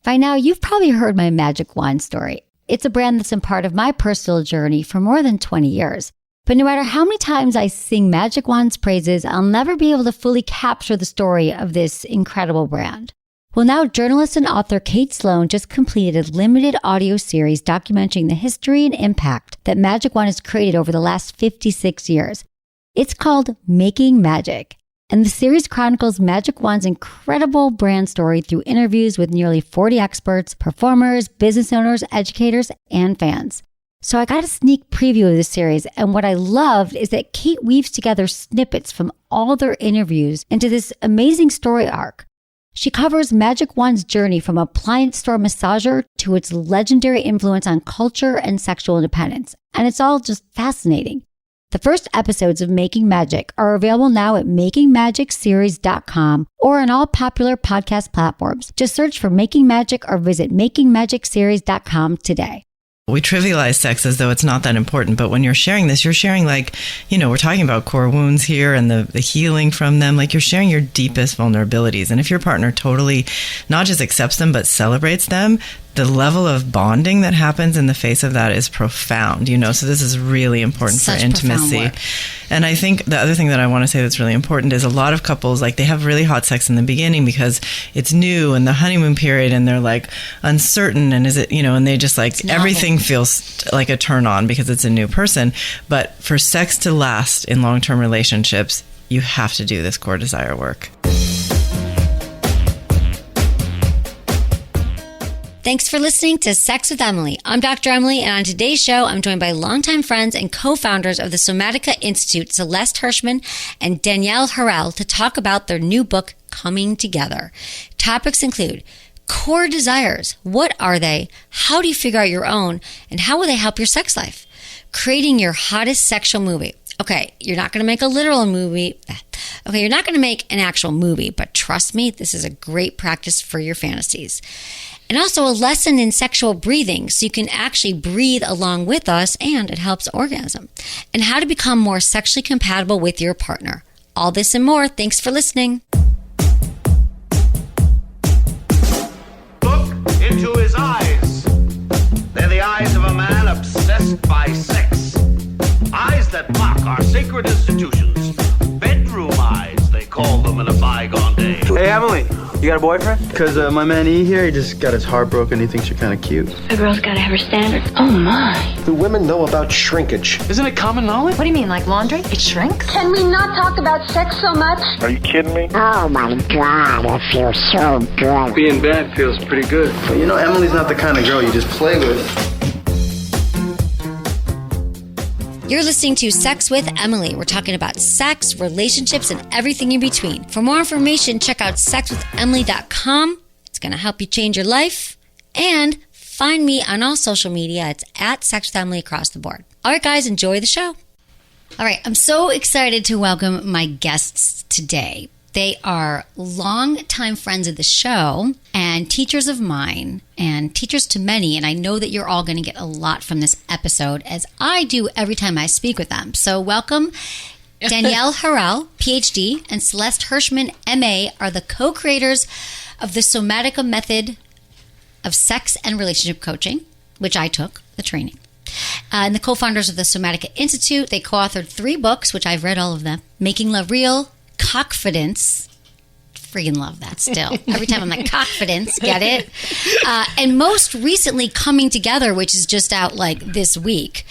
By now, you've probably heard my magic wand story. It's a brand that's been part of my personal journey for more than 20 years. But no matter how many times I sing Magic Wand's praises, I'll never be able to fully capture the story of this incredible brand. Well, now journalist and author Kate Sloan just completed a limited audio series documenting the history and impact that Magic Wand has created over the last 56 years. It's called Making Magic. And the series chronicles Magic Wand's incredible brand story through interviews with nearly 40 experts, performers, business owners, educators, and fans. So I got a sneak preview of this series, and what I loved is that Kate weaves together snippets from all their interviews into this amazing story arc. She covers Magic Wand's journey from appliance store massager to its legendary influence on culture and sexual independence, and it's all just fascinating. The first episodes of Making Magic are available now at makingmagicseries.com or on all popular podcast platforms. Just search for Making Magic or visit makingmagicseries.com today. We trivialize sex as though it's not that important, but when you're sharing this, you're sharing we're talking about core wounds here and the healing from them. Like, you're sharing your deepest vulnerabilities. And if your partner totally not just accepts them, but celebrates them, the level of bonding that happens in the face of that is profound, so this is really important for intimacy. And I think the other thing that I want to say that's really important is a lot of couples, they have really hot sex in the beginning because it's new and the honeymoon period, and they're uncertain, and is it, and they just everything feels like a turn on because it's a new person. But for sex to last in long-term relationships, you have to do this core desire work. Thanks for listening to Sex with Emily. I'm Dr. Emily, and on today's show, I'm joined by longtime friends and co-founders of the Somatica Institute, Celeste Hirshman and Danielle Harel, to talk about their new book, Coming Together. Topics include core desires. What are they? How do you figure out your own? And how will they help your sex life? Creating your hottest sexual movie. Okay, you're not going to make a literal movie. Okay, you're not going to make an actual movie, but trust me, this is a great practice for your fantasies. And also a lesson in sexual breathing, so you can actually breathe along with us, and it helps orgasm. And how to become more sexually compatible with your partner. All this and more. Thanks for listening. Look into his eyes. They're the eyes of a man obsessed by sex. Eyes that mock our sacred institutions. Bedroom eyes, they call them in a bygone day. Hey, Emily. You got a boyfriend? Because my man E here, he just got his heart broken. He thinks you're kind of cute. A girl's got to have her standards. Oh, my. Do women know about shrinkage? Isn't it common knowledge? What do you mean, like laundry? It shrinks? Can we not talk about sex so much? Are you kidding me? Oh, my God, it feels so good. Being bad feels pretty good. But Emily's not the kind of girl you just play with. You're listening to Sex with Emily. We're talking about sex, relationships, and everything in between. For more information, check out sexwithemily.com. It's going to help you change your life. And find me on all social media. It's at Sex with Emily across the board. All right, guys, enjoy the show. All right, I'm so excited to welcome my guests today. They are longtime friends of the show and teachers of mine and teachers to many. And I know that you're all going to get a lot from this episode, as I do every time I speak with them. So welcome. Danielle Harel, PhD, and Celeste Hirshman, MA, are the co-creators of the Somatica method of sex and relationship coaching, which I took the training. And the co-founders of the Somatica Institute. They co-authored 3 books, which I've read all of them. Making Love Real, Cockfidence. Freaking love that still. Every time I'm like, Cockfidence, get it? And most recently, Coming Together, which is just out this week.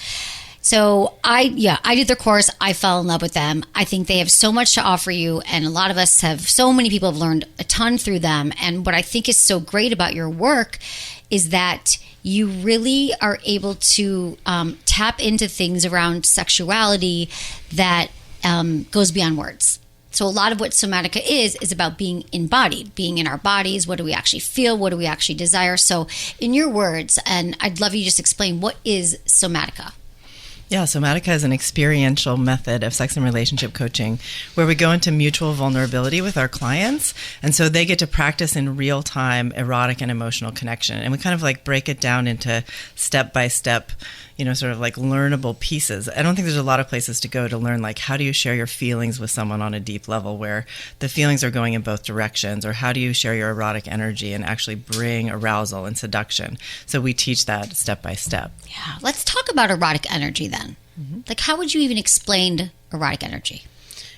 So I did their course. I fell in love with them. I think they have so much to offer you. And a lot of us so many people have learned a ton through them. And what I think is so great about your work is that you really are able to tap into things around sexuality that goes beyond words. So a lot of what Somatica is about being embodied, being in our bodies. What do we actually feel? What do we actually desire? So in your words, and I'd love you to just explain, what is Somatica? Yeah, Somatica is an experiential method of sex and relationship coaching where we go into mutual vulnerability with our clients. And so they get to practice in real time erotic and emotional connection. And we kind of break it down into step-by-step, sort of like learnable pieces. I don't think there's a lot of places to go to learn, like, how do you share your feelings with someone on a deep level where the feelings are going in both directions, or how do you share your erotic energy and actually bring arousal and seduction. So we teach that step by step. Yeah. Let's talk about erotic energy then. Like, how would you even explain erotic energy?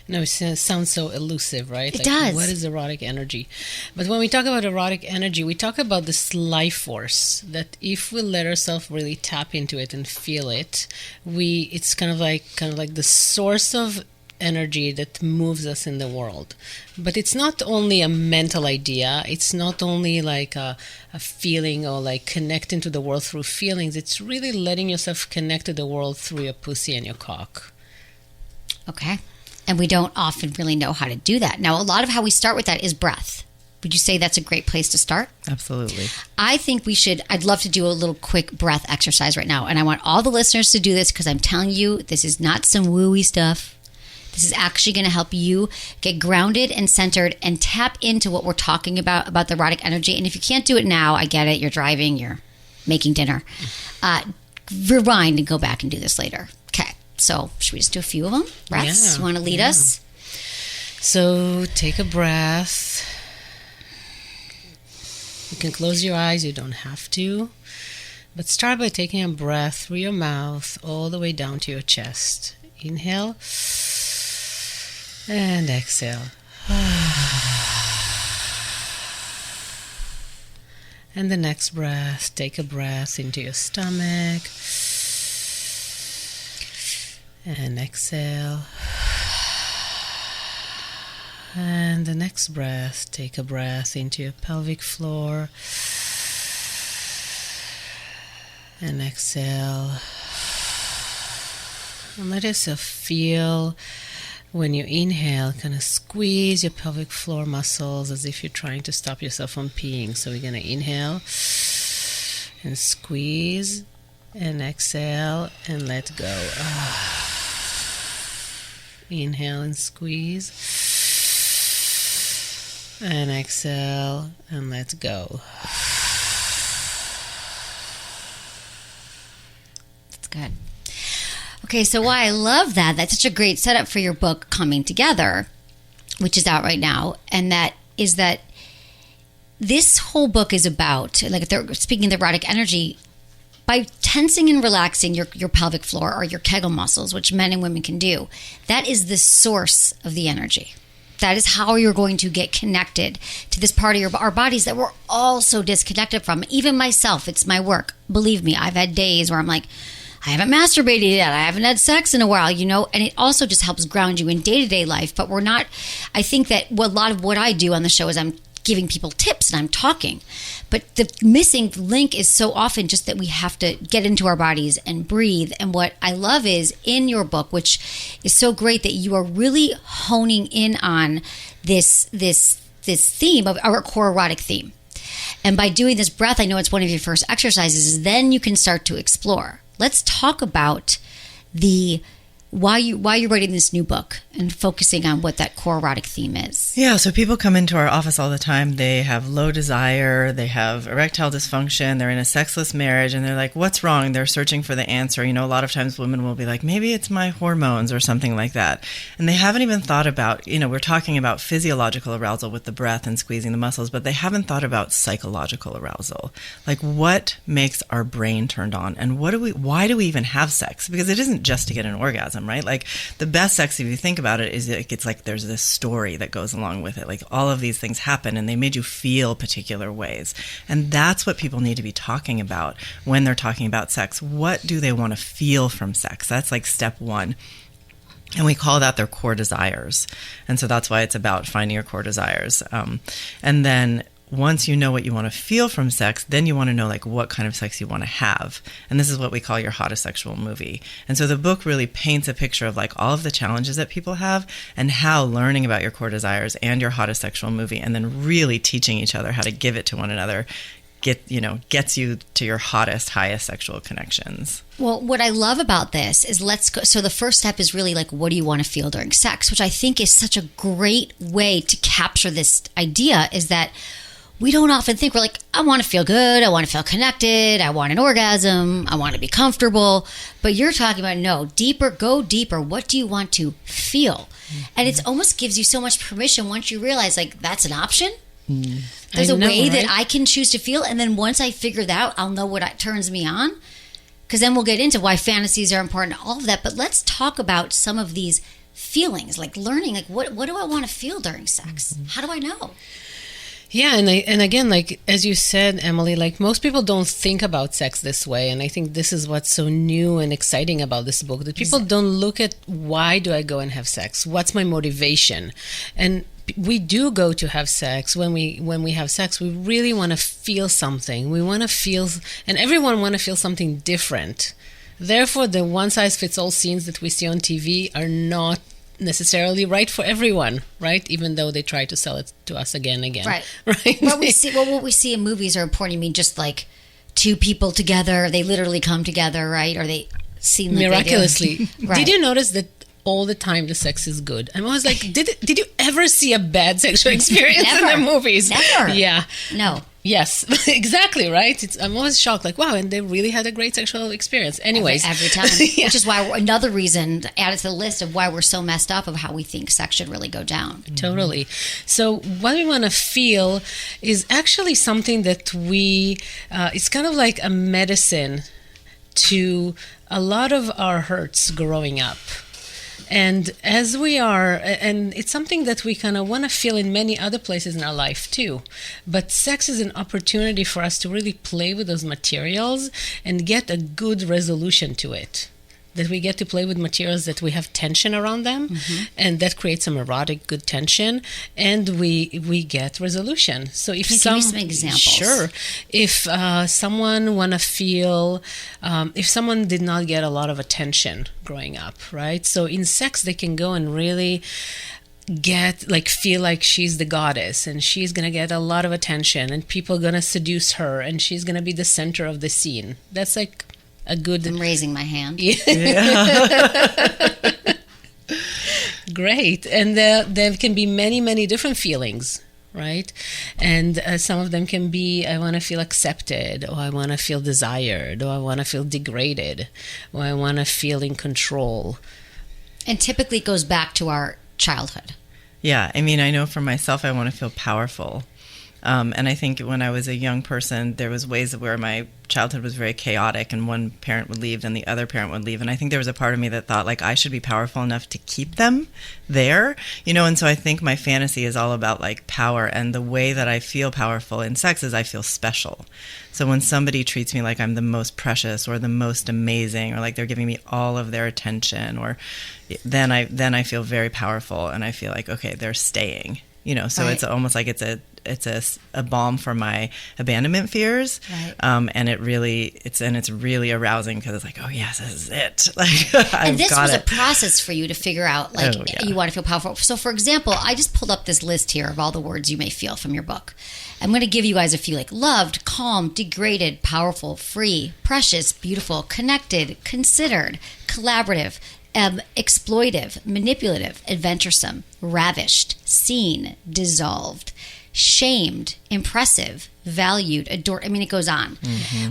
No, it sounds so elusive, right? It does. What is erotic energy? But when we talk about erotic energy, we talk about this life force that if we let ourselves really tap into it and feel it, it's kind of like the source of energy that moves us in the world. But it's not only a mental idea. It's not only like a feeling or like connecting to the world through feelings. It's really letting yourself connect to the world through your pussy and your cock. Okay. And we don't often really know how to do that. Now, a lot of how we start with that is breath. Would you say that's a great place to start? Absolutely. I think I'd love to do a little quick breath exercise right now. And I want all the listeners to do this because I'm telling you, this is not some wooey stuff. This is actually going to help you get grounded and centered and tap into what we're talking about the erotic energy. And if you can't do it now, I get it. You're driving, you're making dinner. Rewind and go back and do this later. Okay. So should we just do a few of them? Breaths? Yeah, you want to lead us? So take a breath. You can close your eyes. You don't have to. But start by taking a breath through your mouth all the way down to your chest. Inhale. And exhale. And the next breath, take a breath into your stomach. And exhale. And the next breath, take a breath into your pelvic floor. And exhale. And let yourself feel when you inhale, kind of squeeze your pelvic floor muscles as if you're trying to stop yourself from peeing. So we're going to inhale and squeeze and exhale and let go. Inhale and squeeze. And exhale and let go. That's good. Okay, so why I love that's such a great setup for your book Coming Together, which is out right now. And that is that this whole book is about, like, if they're speaking of the erotic energy, by tensing and relaxing your pelvic floor or your Kegel muscles, which men and women can do, that is the source of the energy. That is how you're going to get connected to this part of our bodies that we're all so disconnected from. Even myself, it's my work. Believe me, I've had days where I'm like, I haven't masturbated yet. I haven't had sex in a while, and it also just helps ground you in day-to-day life. But I think that a lot of what I do on the show is I'm giving people tips and I'm talking. But the missing link is so often just that we have to get into our bodies and breathe. And what I love is in your book, which is so great that you are really honing in on this theme of our core erotic theme. And by doing this breath, I know it's one of your first exercises, then you can start to explore. Let's talk about why you're writing this new book and focusing on what that core erotic theme is. Yeah, so people come into our office all the time. They have low desire, they have erectile dysfunction, they're in a sexless marriage, and they're like, what's wrong? They're searching for the answer. A lot of times women will be like, maybe it's my hormones or something like that. And they haven't even thought about, we're talking about physiological arousal with the breath and squeezing the muscles, but they haven't thought about psychological arousal. Like, what makes our brain turned on? And why do we even have sex? Because it isn't just to get an orgasm, right? Like, the best sex, if you think about it, is it's like there's this story that goes along with it. Like, all of these things happen and they made you feel particular ways. And that's what people need to be talking about when they're talking about sex. What do they want to feel from sex? That's like step one. And we call that their core desires. And so that's why it's about finding your core desires. And then once you know what you want to feel from sex, then you want to know, like, what kind of sex you want to have. And this is what we call your hottest sexual movie. And so the book really paints a picture of, like, all of the challenges that people have and how learning about your core desires and your hottest sexual movie, and then really teaching each other how to give it to one another, gets you to your hottest, highest sexual connections. Well, what I love about this is let's go. So the first step is really like, what do you want to feel during sex? Which I think is such a great way to capture this idea, is that we don't often think, we're like, I want to feel good, I want to feel connected, I want an orgasm, I want to be comfortable. But you're talking about, no, deeper, go deeper. What do you want to feel? And it almost gives you so much permission once you realize, like, that's an option. There's a way that I can choose to feel. And then once I figure that out, I'll know what turns me on. Because then we'll get into why fantasies are important, all of that. But let's talk about some of these feelings, like learning, like what do I want to feel during sex? How do I know? Yeah, and again, like as you said, Emily, like most people don't think about sex this way, and I think this is what's so new and exciting about this book, that people don't look at, why do I go and have sex? What's my motivation? And we do go to have sex. When we have sex, we really want to feel something. We want to feel, and everyone want to feel something different. Therefore, the one-size-fits-all scenes that we see on TV are not necessarily right for everyone, right? Even though they try to sell it to us again and again. Right. What we see in movies are important. You mean just like two people together, they literally come together, right? Or they seem like miraculously. Right. Did you notice that all the time the sex is good? I'm always like, did you ever see a bad sexual experience in the movies? Never. Yeah. No. Yes, exactly, right? I'm always shocked, like, wow, and they really had a great sexual experience. Anyways. Every time. Yeah. Which is why another reason added to the list of why we're so messed up of how we think sex should really go down. Totally. So what we want to feel is actually something that it's kind of like a medicine to a lot of our hurts growing up. And as we are, and it's something that we kind of want to feel in many other places in our life too. But sex is an opportunity for us to really play with those materials and get a good resolution to it. That we get to play with materials that we have tension around them, and that creates some erotic good tension, and we get resolution. So if Can you give me some examples? Sure. If someone want to feel, if someone did not get a lot of attention growing up, right? So in sex, they can go and really feel like she's the goddess, and she's gonna get a lot of attention, and people are gonna seduce her, and she's gonna be the center of the scene. That's like a good... I'm raising my hand. Great. And there can be many, many different feelings, right? And some of them can be, I want to feel accepted, or I want to feel desired, or I want to feel degraded, or I want to feel in control. And typically it goes back to our childhood. Yeah. I mean, I know for myself, I want to feel powerful. And I think when I was a young person, there was ways where my childhood was very chaotic, and one parent would leave and the other parent would leave. And I think there was a part of me that thought, like, I should be powerful enough to keep them there, and so I think my fantasy is all about like power, and the way that I feel powerful in sex is I feel special. So when somebody treats me like I'm the most precious or the most amazing, or like they're giving me all of their attention, or then I feel very powerful, and I feel like, okay, they're staying. So right. It's almost like it's a balm for my abandonment fears, right. And it's really arousing, because it's like, oh yes, this is it. Like, and this was a process for you to figure out, like, you want to feel powerful. So, for example, I just pulled up this list here of all the words you may feel from your book. I'm going to give you guys a few, like loved, calm, degraded, powerful, free, precious, beautiful, connected, considered, collaborative, exploitive, manipulative, adventuresome, ravished, seen, dissolved, shamed, impressive, valued, adored. I mean, it goes on,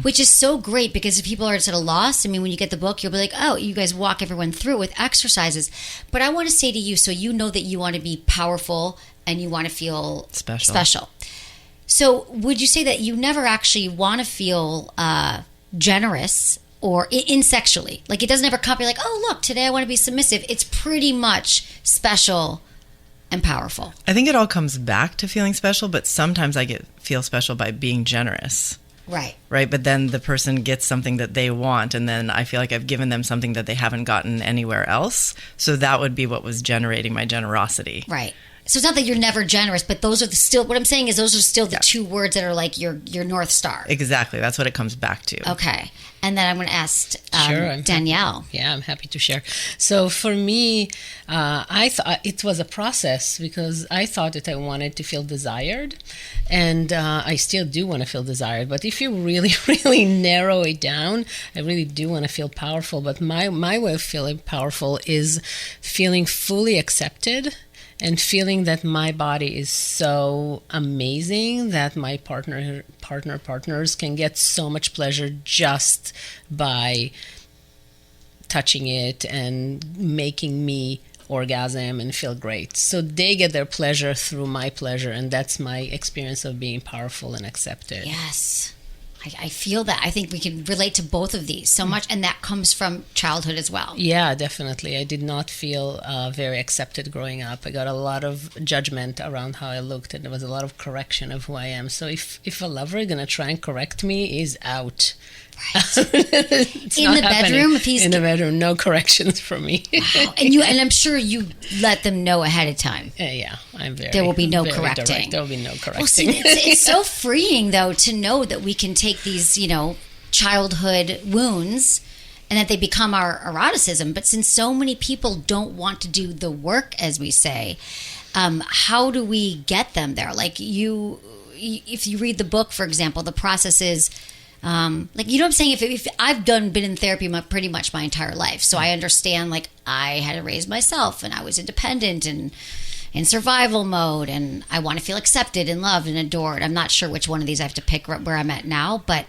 which is so great, because if people are at a loss, I mean, when you get the book, you'll be like, oh, you guys walk everyone through with exercises. But I want to say to you, so you know that you want to be powerful and you want to feel special. So would you say that you never actually want to feel generous or in sexually? Like, it doesn't ever come, you're like, oh, look, today I want to be submissive. It's pretty much special and powerful. I think it all comes back to feeling special, but sometimes I feel special by being generous. Right. But then the person gets something that they want, and then I feel like I've given them something that they haven't gotten anywhere else. So that would be what was generating my generosity. Right. So it's not that you're never generous, but those are what I'm saying is those are still the two words that are like your North Star. Exactly. That's what it comes back to. Okay. And then I'm going to ask Danielle. I'm happy to share. So for me, I thought it was a process, because I thought that I wanted to feel desired, and I still do want to feel desired. But if you really, really narrow it down, I really do want to feel powerful. But my way of feeling powerful is feeling fully accepted and feeling that my body is so amazing that my partners can get so much pleasure just by touching it and making me orgasm and feel great. So they get their pleasure through my pleasure, and that's my experience of being powerful and accepted. Yes. I feel that. I think we can relate to both of these so much, and that comes from childhood as well. Yeah, definitely. I did not feel very accepted growing up. I got a lot of judgment around how I looked, and there was a lot of correction of who I am. So if a lover is going to try and correct me, he's out. Right. In the bedroom, if he's in the bedroom, no corrections from me. Wow. And I'm sure you let them know ahead of time. Yeah, I'm very. There will be no very correcting. Direct. There will be no correcting. Well, see, it's so freeing though to know that we can take these, childhood wounds, and that they become our eroticism. But since so many people don't want to do the work, as we say, how do we get them there? Like if you read the book, for example, the process is. What I'm saying? If I've been in therapy pretty much my entire life, so I understand. Like I had to raise myself, and I was independent and in survival mode, and I want to feel accepted and loved and adored. I'm not sure which one of these I have to pick where I'm at now, but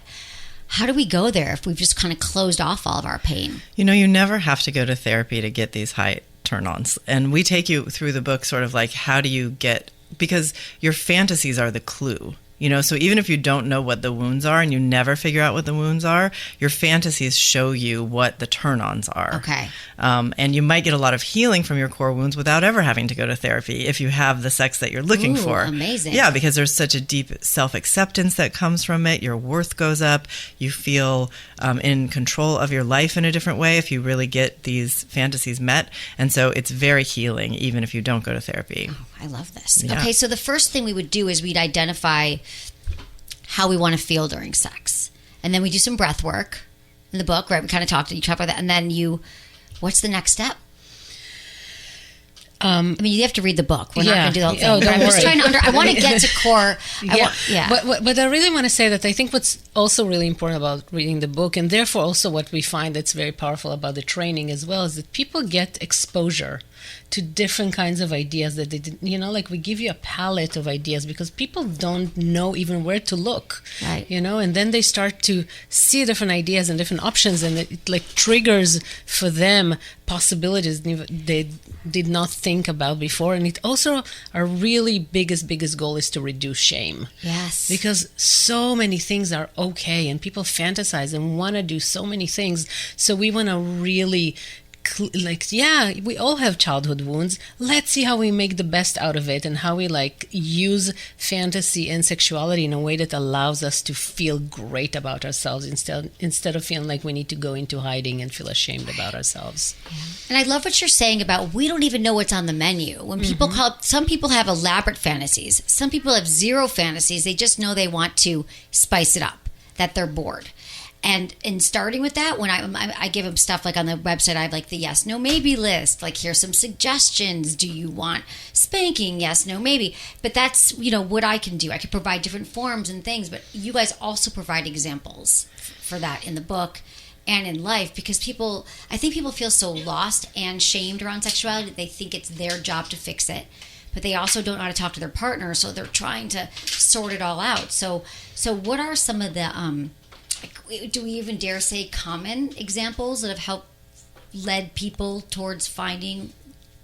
how do we go there if we've just kind of closed off all of our pain? You never have to go to therapy to get these high turn-ons, and we take you through the book, sort of like how do you get, because your fantasies are the clue. So even if you don't know what the wounds are and you never figure out what the wounds are, your fantasies show you what the turn-ons are. Okay. And you might get a lot of healing from your core wounds without ever having to go to therapy if you have the sex that you're looking for. Amazing. Yeah, because there's such a deep self-acceptance that comes from it. Your worth goes up. You feel in control of your life in a different way if you really get these fantasies met. And so it's very healing even if you don't go to therapy. Oh, I love this. Yeah. Okay, so the first thing we would do is we'd identify how we want to feel during sex. And then we do some breath work in the book, right? We kind of talk about that. And then what's the next step? You have to read the book. We're not going to do the whole thing. Oh, don't I'm just worry. trying to I want to get to core. But I really want to say that I think what's also really important about reading the book, and therefore also what we find that's very powerful about the training as well, is that people get exposure to different kinds of ideas that they didn't, like we give you a palette of ideas because people don't know even where to look, right? And then they start to see different ideas and different options, and it like triggers for them possibilities they did not think about before. And it also, our really biggest goal is to reduce shame. Yes. Because so many things are okay and people fantasize and want to do so many things. So we want to really we all have childhood wounds. Let's see how we make the best out of it and how we use fantasy and sexuality in a way that allows us to feel great about ourselves instead of feeling like we need to go into hiding and feel ashamed about ourselves. Yeah. And I love what you're saying about we don't even know what's on the menu. When people some people have elaborate fantasies. Some people have zero fantasies. They just know they want to spice it up, that they're bored. And in starting with that, when I give them stuff like on the website, I have like the yes, no, maybe list. Like, here's some suggestions. Do you want spanking? Yes, no, maybe. But that's, what I can do. I can provide different forms and things, but you guys also provide examples for that in the book and in life, because I think people feel so lost and shamed around sexuality that they think it's their job to fix it. But they also don't know how to talk to their partner, so they're trying to sort it all out. So what are some of the do we even dare say common examples that have led people towards finding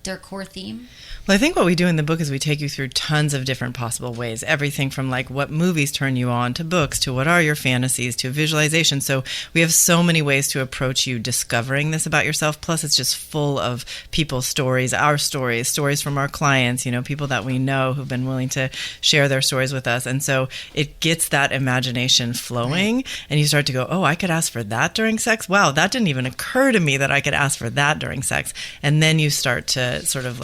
their core theme? Well, I think what we do in the book is we take you through tons of different possible ways. Everything from what movies turn you on to books to what are your fantasies to visualization. So we have so many ways to approach you discovering this about yourself. Plus, it's just full of people's stories, our stories from our clients, people that we know who've been willing to share their stories with us. And so it gets that imagination flowing, right. And you start to go, oh, I could ask for that during sex? Wow, that didn't even occur to me that I could ask for that during sex. And then you start to sort of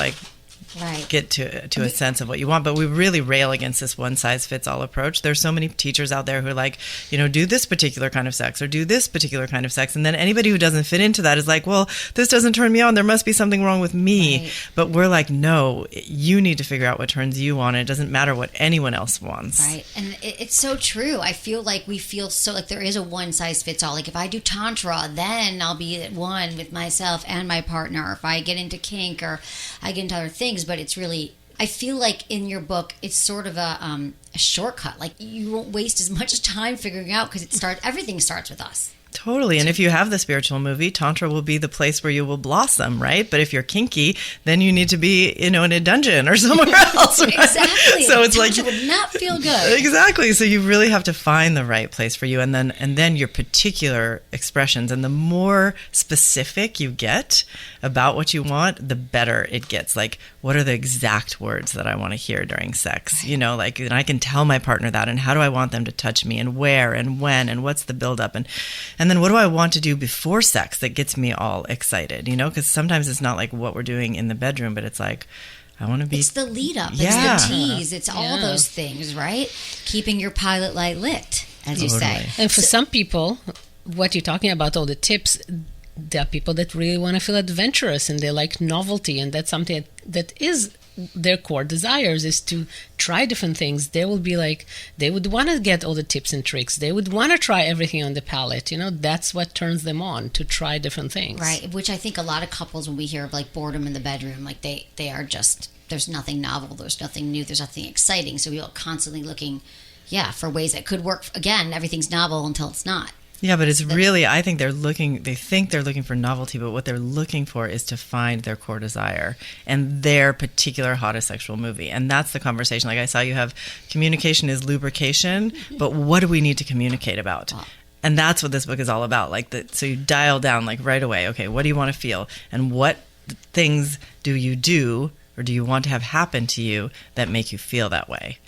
get to a sense of what you want. But we really rail against this one-size-fits-all approach. There's so many teachers out there who are do this particular kind of sex or do this particular kind of sex. And then anybody who doesn't fit into that is well, this doesn't turn me on. There must be something wrong with me. Right. But we're no, you need to figure out what turns you on. It doesn't matter what anyone else wants. Right. And it's so true. I feel like we feel so there is a one-size-fits-all. If I do Tantra, then I'll be at one with myself and my partner. If I get into kink or I get into other things, things, but it's really, I feel like in your book, it's sort of a shortcut. Like you won't waste as much time figuring out because everything starts with us. Totally. And if you have the spiritual movie, Tantra will be the place where you will blossom, right? But if you're kinky, then you need to be, in a dungeon or somewhere else, right? Exactly. So it's Tantra like, would not feel good. Exactly. So you really have to find the right place for you, and then your particular expressions. And the more specific you get about what you want, the better it gets. Like, what are the exact words that I want to hear during sex? And I can tell my partner that, and how do I want them to touch me, and where, and when, and what's the buildup, and then what do I want to do before sex that gets me all excited? Because sometimes it's not like what we're doing in the bedroom, but it's like, I want to be... It's the lead up. Yeah. It's the tease. It's all those things, right? Keeping your pilot light lit, as you say. And for some people, what you're talking about, all the tips, there are people that really want to feel adventurous and they like novelty, and that's something that is their core desires, is to try different things. They will be like, they would want to get all the tips and tricks. They would want to try everything on the palette. That's what turns them on, to try different things. Right, which I think a lot of couples, when we hear of like boredom in the bedroom, like they are just, there's nothing novel, there's nothing new, there's nothing exciting. So we are constantly looking, for ways that could work. Again, everything's novel until it's not. Yeah, but it's really, I think they think they're looking for novelty, but what they're looking for is to find their core desire and their particular hottest sexual movie. And that's the conversation. Like I saw you have, communication is lubrication, but what do we need to communicate about? And that's what this book is all about. So you dial down like right away, okay, what do you want to feel? And what things do you do or do you want to have happen to you that make you feel that way?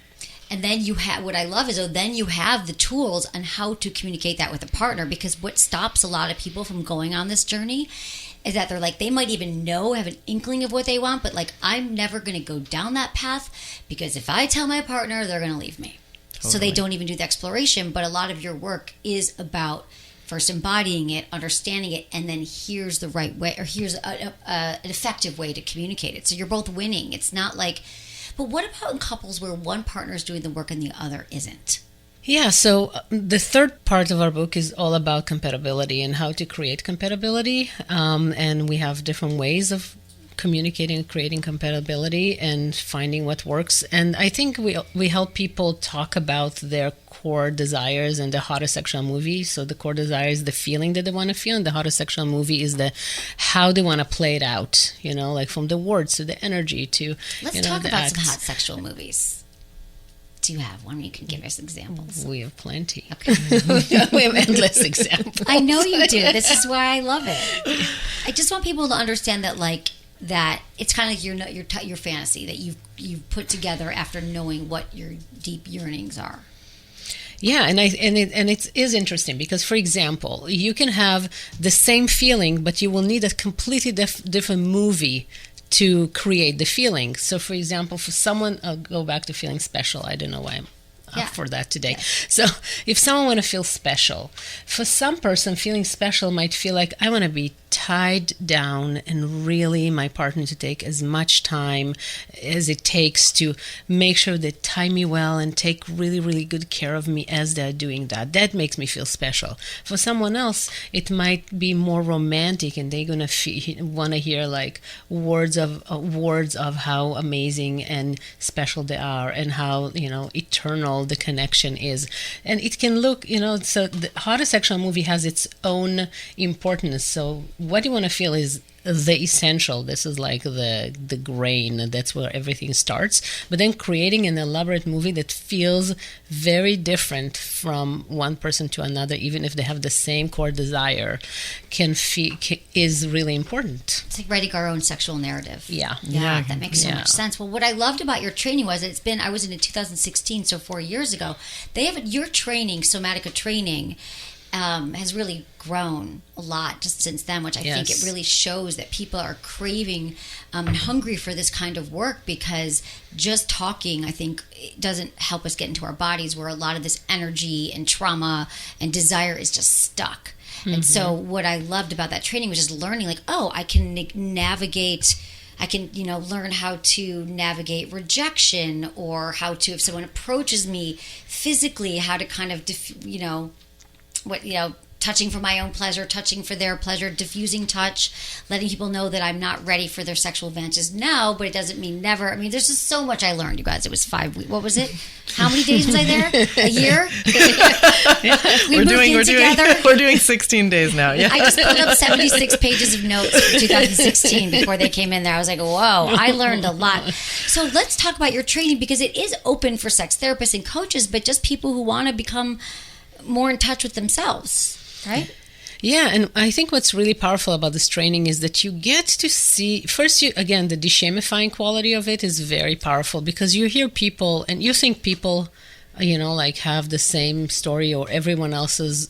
And then you have, what I love is, then you have the tools on how to communicate that with a partner, because what stops a lot of people from going on this journey is that they're like, they might even have an inkling of what they want, but like, I'm never going to go down that path because if I tell my partner, they're going to leave me. Totally. So they don't even do the exploration. But a lot of your work is about first embodying it, understanding it, and then here's the right way, or here's an effective way to communicate it. So you're both winning. It's not like... But what about in couples where one partner is doing the work and the other isn't? Yeah, so the third part of our book is all about compatibility and how to create compatibility. And we have different ways of communicating and creating compatibility and finding what works. And I think we help people talk about their core desires and the hottest sexual movie. So the core desire is the feeling that they want to feel, and the hottest sexual movie is the how they want to play it out, like from the words to the energy to Let's talk about some hot sexual movies. Do you have one? You can give us examples. We have plenty. Okay. We have endless examples. I know you do. This is why I love it. I just want people to understand that that it's kind of like your fantasy that you've put together after knowing what your deep yearnings are. Yeah, and it is interesting because, for example, you can have the same feeling, but you will need a completely different movie to create the feeling. So, for example, for someone, I'll go back to feeling special. I don't know why I'm up for that today. Yeah. So if someone want to feel special, for some person, feeling special might feel like I want to be tied down and really my partner to take as much time as it takes to make sure they tie me well and take really, really good care of me as they're doing that. That makes me feel special. For someone else, it might be more romantic and they're going to want to hear like words of how amazing and special they are and how, eternal the connection is. And it can look, so the hottest sexual movie has its own importance. So what you want to feel is the essential. This is like the grain. That's where everything starts. But then creating an elaborate movie that feels very different from one person to another, even if they have the same core desire, is really important. It's like writing our own sexual narrative. Yeah. Yeah, that makes so much sense. Well, what I loved about your training was I was in 2016, so 4 years ago. They have your training, Somatica training, has really grown a lot just since then, which I think it really shows that people are craving and hungry for this kind of work, because just talking, I think, doesn't help us get into our bodies where a lot of this energy and trauma and desire is just stuck. Mm-hmm. And so what I loved about that training was just learning I can navigate, I can, learn how to navigate rejection, or how to, if someone approaches me physically, how to kind of, touching for my own pleasure, touching for their pleasure, diffusing touch, letting people know that I'm not ready for their sexual advances now, but it doesn't mean never. I mean, there's just so much I learned, you guys. It was 5 weeks. What was it? How many days was I there? A year? We're doing 16 days now. Yeah. I just put up 76 pages of notes for 2016 before they came in there. I was like, whoa, I learned a lot. So let's talk about your training, because it is open for sex therapists and coaches, but just people who want to become more in touch with themselves. Right? Yeah, and I think what's really powerful about this training is that you get to see, first, the de-shamifying quality of it is very powerful, because you hear people and you think people, like have the same story, or everyone else is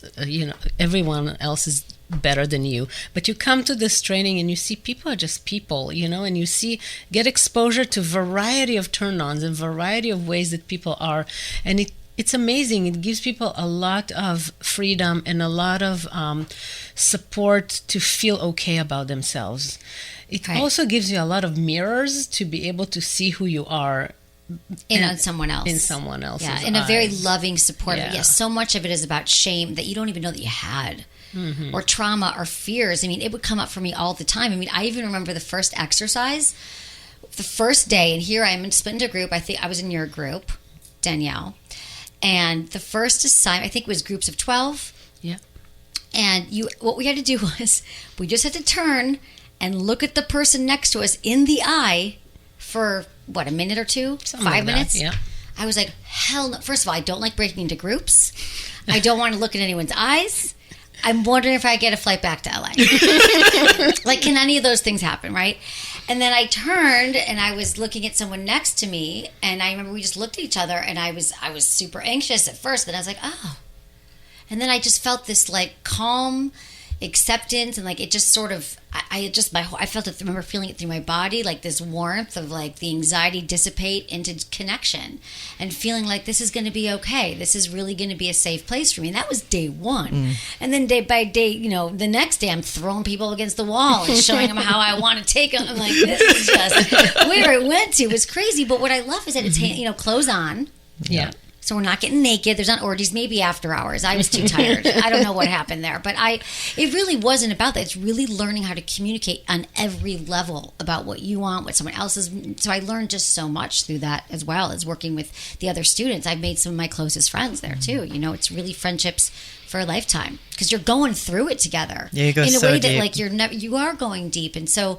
better than you. But you come to this training and you see people are just people, and you get exposure to variety of turn-ons and variety of ways that people are. And it's amazing. It gives people a lot of freedom and a lot of support to feel okay about themselves. It also gives you a lot of mirrors to be able to see who you are in someone else. In someone else's eyes. In a very loving, supportive. Yeah. Yes, so much of it is about shame that you don't even know that you had. Mm-hmm. Or trauma or fears. I mean, it would come up for me all the time. I mean, I even remember the first exercise, the first day, and here I am split into a group. I think I was in your group, Danielle. And the first assignment, I think, was groups of 12. Yeah. And what we had to do was we just had to turn and look at the person next to us in the eye for, a minute or two? Something 5 minutes? Yeah. I was like, hell no. First of all, I don't like breaking into groups. I don't want to look in anyone's eyes. I'm wondering if I get a flight back to LA. Like, can any of those things happen, right? And then I turned and I was looking at someone next to me, and I remember we just looked at each other, and I was super anxious at first, but I was like, oh. And then I just felt this like calm acceptance, and like it just sort of, I felt it, remember feeling it through my body, like this warmth of like the anxiety dissipate into connection, and feeling like this is going to be okay. This is really going to be a safe place for me. And that was day one. And then day by day, the next day I'm throwing people against the wall and showing them how I want to take them. I'm like, this is just where it went to. It was crazy. But what I love is that it's, clothes on. Yeah. So we're not getting naked. There's not orgies, maybe after hours. I was too tired. I don't know what happened there. But it really wasn't about that. It's really learning how to communicate on every level about what you want, what someone else is. So I learned just so much through that, as well as working with the other students. I've made some of my closest friends there too. It's really friendships for a lifetime, because you're going through it together. Yeah, you go in a so way deep. that like you are going deep. And so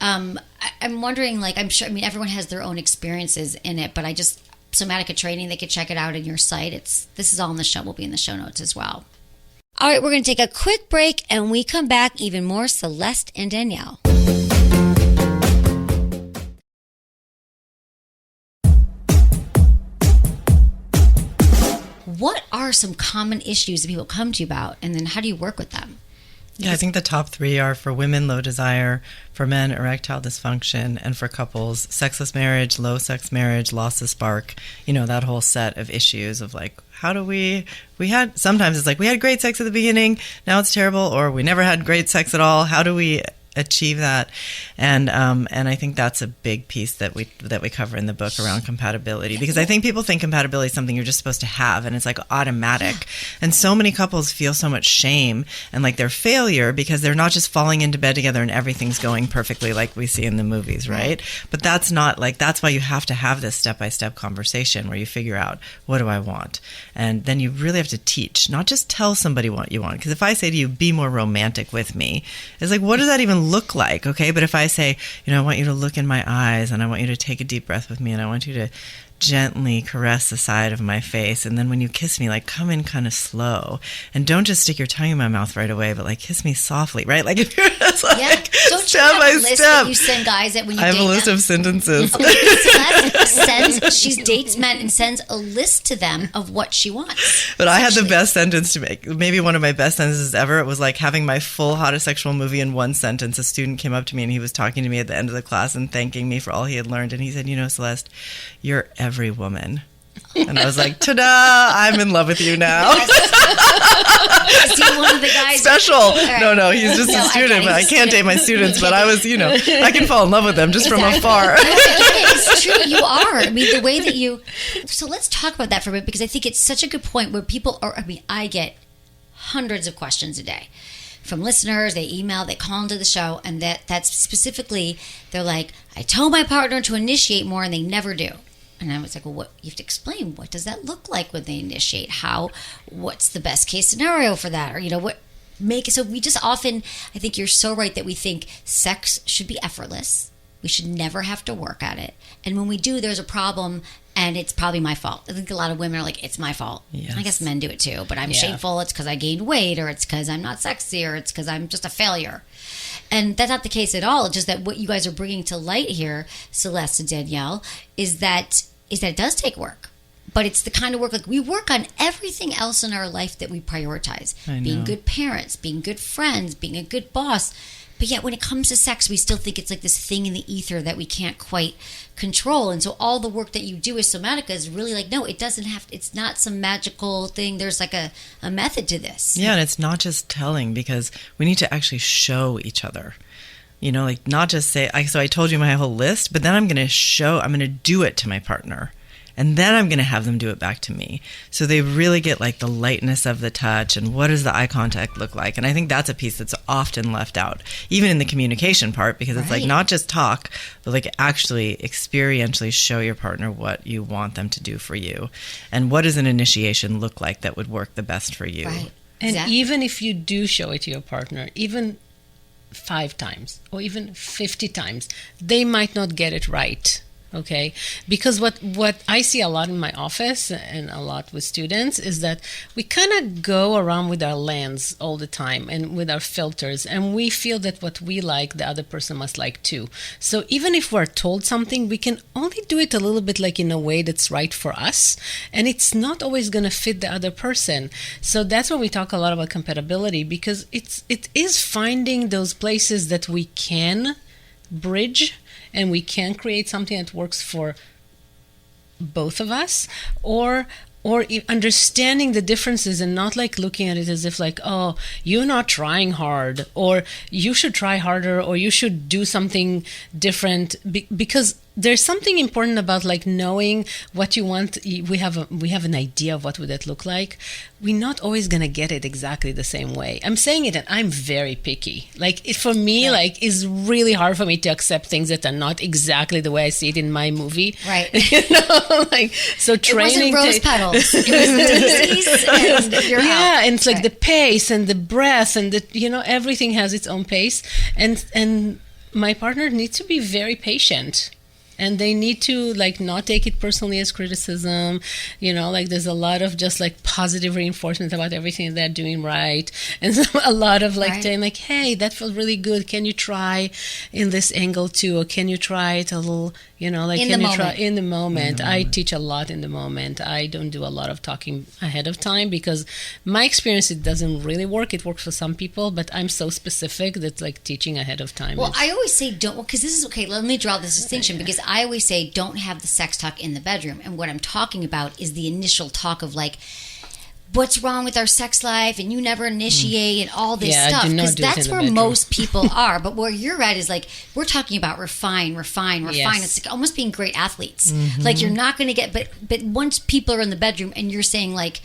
I'm wondering, like, I'm sure, everyone has their own experiences in it, but Somatica training, they could check it out on your site. This is all in the show. Will be in the show notes as well. All right, we're going to take a quick break, and we come back even more Celeste and Danielle. What are some common issues that people come to you about, and then how do you work with them? Yeah, I think the top 3 are for women, low desire, for men, erectile dysfunction, and for couples, sexless marriage, low sex marriage, loss of spark, that whole set of issues of like, how do sometimes it's like we had great sex at the beginning, now it's terrible, or we never had great sex at all. How do we achieve that? And I think that's a big piece that we cover in the book around compatibility, because I think people think compatibility is something you're just supposed to have, and it's like automatic. And so many couples feel so much shame and like their failure because they're not just falling into bed together and everything's going perfectly like we see in the movies, right? But that's not like, that's why you have to have this step-by-step conversation where you figure out, what do I want? And then you really have to teach, not just tell somebody what you want. Because if I say to you, be more romantic with me, it's like, what does that even look like? Okay, but if I say, I want you to look in my eyes, and I want you to take a deep breath with me, and I want you to gently caress the side of my face, and then when you kiss me, like, come in kind of slow, and don't just stick your tongue in my mouth right away, but like kiss me softly, right? Like, if you're just like don't step you have by a list step. that you send guys that when you I have date a list them? of sentences. Okay, she dates men and sends a list to them of what she wants. But I had the best sentence to make. Maybe one of my best sentences ever. It was like having my full hottest sexual movie in one sentence. A student came up to me and he was talking to me at the end of the class and thanking me for all he had learned. And he said, Celeste, you're every woman. And I was like, ta-da, I'm in love with you now. Is he one of the guys? Special. Right. No, he's just a student. I can't date my students, but I was, I can fall in love with them just from afar. It's true, you are. I mean, the way that you... So let's talk about that for a bit, because I think it's such a good point where people are... I get hundreds of questions a day from listeners. They email, they call into the show, and that's specifically, they're like, I told my partner to initiate more and they never do. And I was like, well, you have to explain, what does that look like when they initiate? What's the best case scenario for that? Or, so we just often, I think you're so right that we think sex should be effortless. We should never have to work at it. And when we do, there's a problem, and it's probably my fault. I think a lot of women are like, it's my fault. Yes. I guess men do it too, but I'm shameful. It's because I gained weight, or it's because I'm not sexy, or it's because I'm just a failure. And that's not the case at all. It's just that what you guys are bringing to light here, Celeste and Danielle, is that it does take work. But it's the kind of work, like we work on everything else in our life that we prioritize. Being good parents, being good friends, being a good boss. But yet when it comes to sex, we still think it's like this thing in the ether that we can't quite control. And so all the work that you do as Somatica is really like, no, it doesn't have, it's not some magical thing. There's like a method to this. Yeah, and it's not just telling, because we need to actually show each other. Like not just say, so I told you my whole list, but then I'm going to do it to my partner. And then I'm going to have them do it back to me. So they really get like the lightness of the touch and what does the eye contact look like. And I think that's a piece that's often left out, even in the communication part, because it's like not just talk, but like actually experientially show your partner what you want them to do for you. And what does an initiation look like that would work the best for you. Right. And Exactly. even if you do show it to your partner, even 5 times or even 50 times, they might not get it right. Okay, because what I see a lot in my office and a lot with students is that we kind of go around with our lens all the time and with our filters, and we feel that what we like, the other person must like too. So even if we're told something, we can only do it a little bit like in a way that's right for us, and it's not always going to fit the other person. So that's when we talk a lot about compatibility, because it is finding those places that we can bridge and we can create something that works for both of us, or understanding the differences and not like looking at it as if like, oh, you're not trying hard, or you should try harder, or you should do something different, because there's something important about like knowing what you want. We have an idea of what would that look like. We're not always gonna get it exactly the same way. I'm saying it, and I'm very picky. Like it, for me, like it's really hard for me to accept things that are not exactly the way I see it in my movie. Right. Like so training. It wasn't rose petals. It was daisies, and you're out. And it's like the pace and the breath and the everything has its own pace, and my partner needs to be very patient. And they need to like not take it personally as criticism, like there's a lot of just like positive reinforcement about everything they're doing right, and a lot of like saying like, hey, that felt really good, can you try in this angle too, or can you try it a little, like in can the you try moment. in the moment. I teach a lot in the moment. I don't do a lot of talking ahead of time, because my experience, it doesn't really work. It works for some people, but I'm so specific that like teaching ahead of time. Well, I always say don't, because this is okay. Let me draw this distinction, because I always say don't have the sex talk in the bedroom. And what I'm talking about is the initial talk of like, what's wrong with our sex life, and you never initiate, and all this stuff. Because that's where most people are. But where you're at is like, we're talking about refine. Yes. It's like almost being great athletes. Like you're not going to get, but once people are in the bedroom and you're saying like,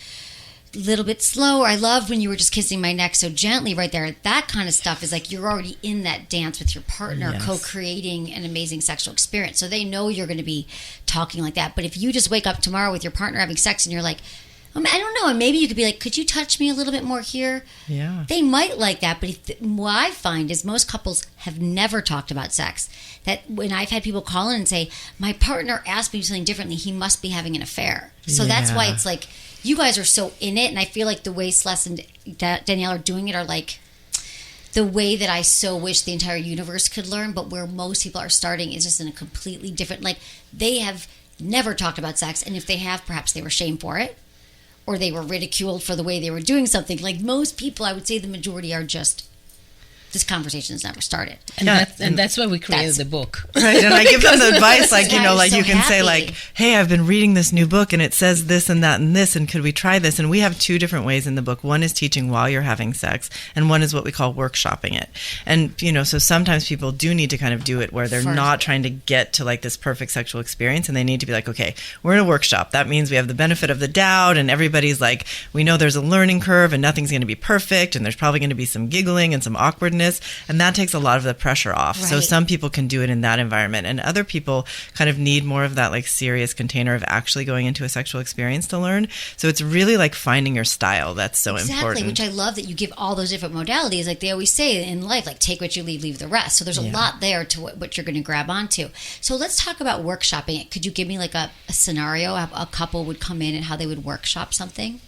little bit slow, or I loved when you were just kissing my neck so gently right there, that kind of stuff is like you're already in that dance with your partner, co-creating an amazing sexual experience. So they know you're going to be talking like that. But if you just wake up tomorrow with your partner having sex and you're like, I don't know, and maybe you could be like, could you touch me a little bit more here? Yeah. They might like that, but what I find is most couples have never talked about sex. That when I've had people call in and say, my partner asked me something differently, he must be having an affair. So that's why it's like, you guys are so in it, and I feel like the way Celeste and Danielle are doing it are like the way that I so wish the entire universe could learn, but where most people are starting is just in a completely different, like they have never talked about sex, and if they have, perhaps they were shamed for it, or they were ridiculed for the way they were doing something. Like most people, I would say the majority are just this conversation has never started. And that's why we created the book. Right, and I give them the advice, like, you know, like so you can say, happy. like, hey, I've been reading this new book and it says this and that and this, and could we try this? And we have two different ways in the book. One is teaching while you're having sex, and one is what we call workshopping it. And, you know, so sometimes people do need to kind of do it where they're not trying to get to like this perfect sexual experience, and they need to be like, okay, we're in a workshop. That means we have the benefit of the doubt, and everybody's like, we know there's a learning curve and nothing's going to be perfect, and there's probably going to be some giggling and some awkwardness, and that takes a lot of the pressure off. So some people can do it in that environment, and other people kind of need more of that like serious container of actually going into a sexual experience to learn. So it's really like finding your style that's so important. Which I love that you give all those different modalities. Like they always say in life, like take what you leave the rest. So there's a lot there to what you're going to grab onto. So let's talk about workshopping it. Could you give me like a scenario? A couple would come in and how they would workshop something?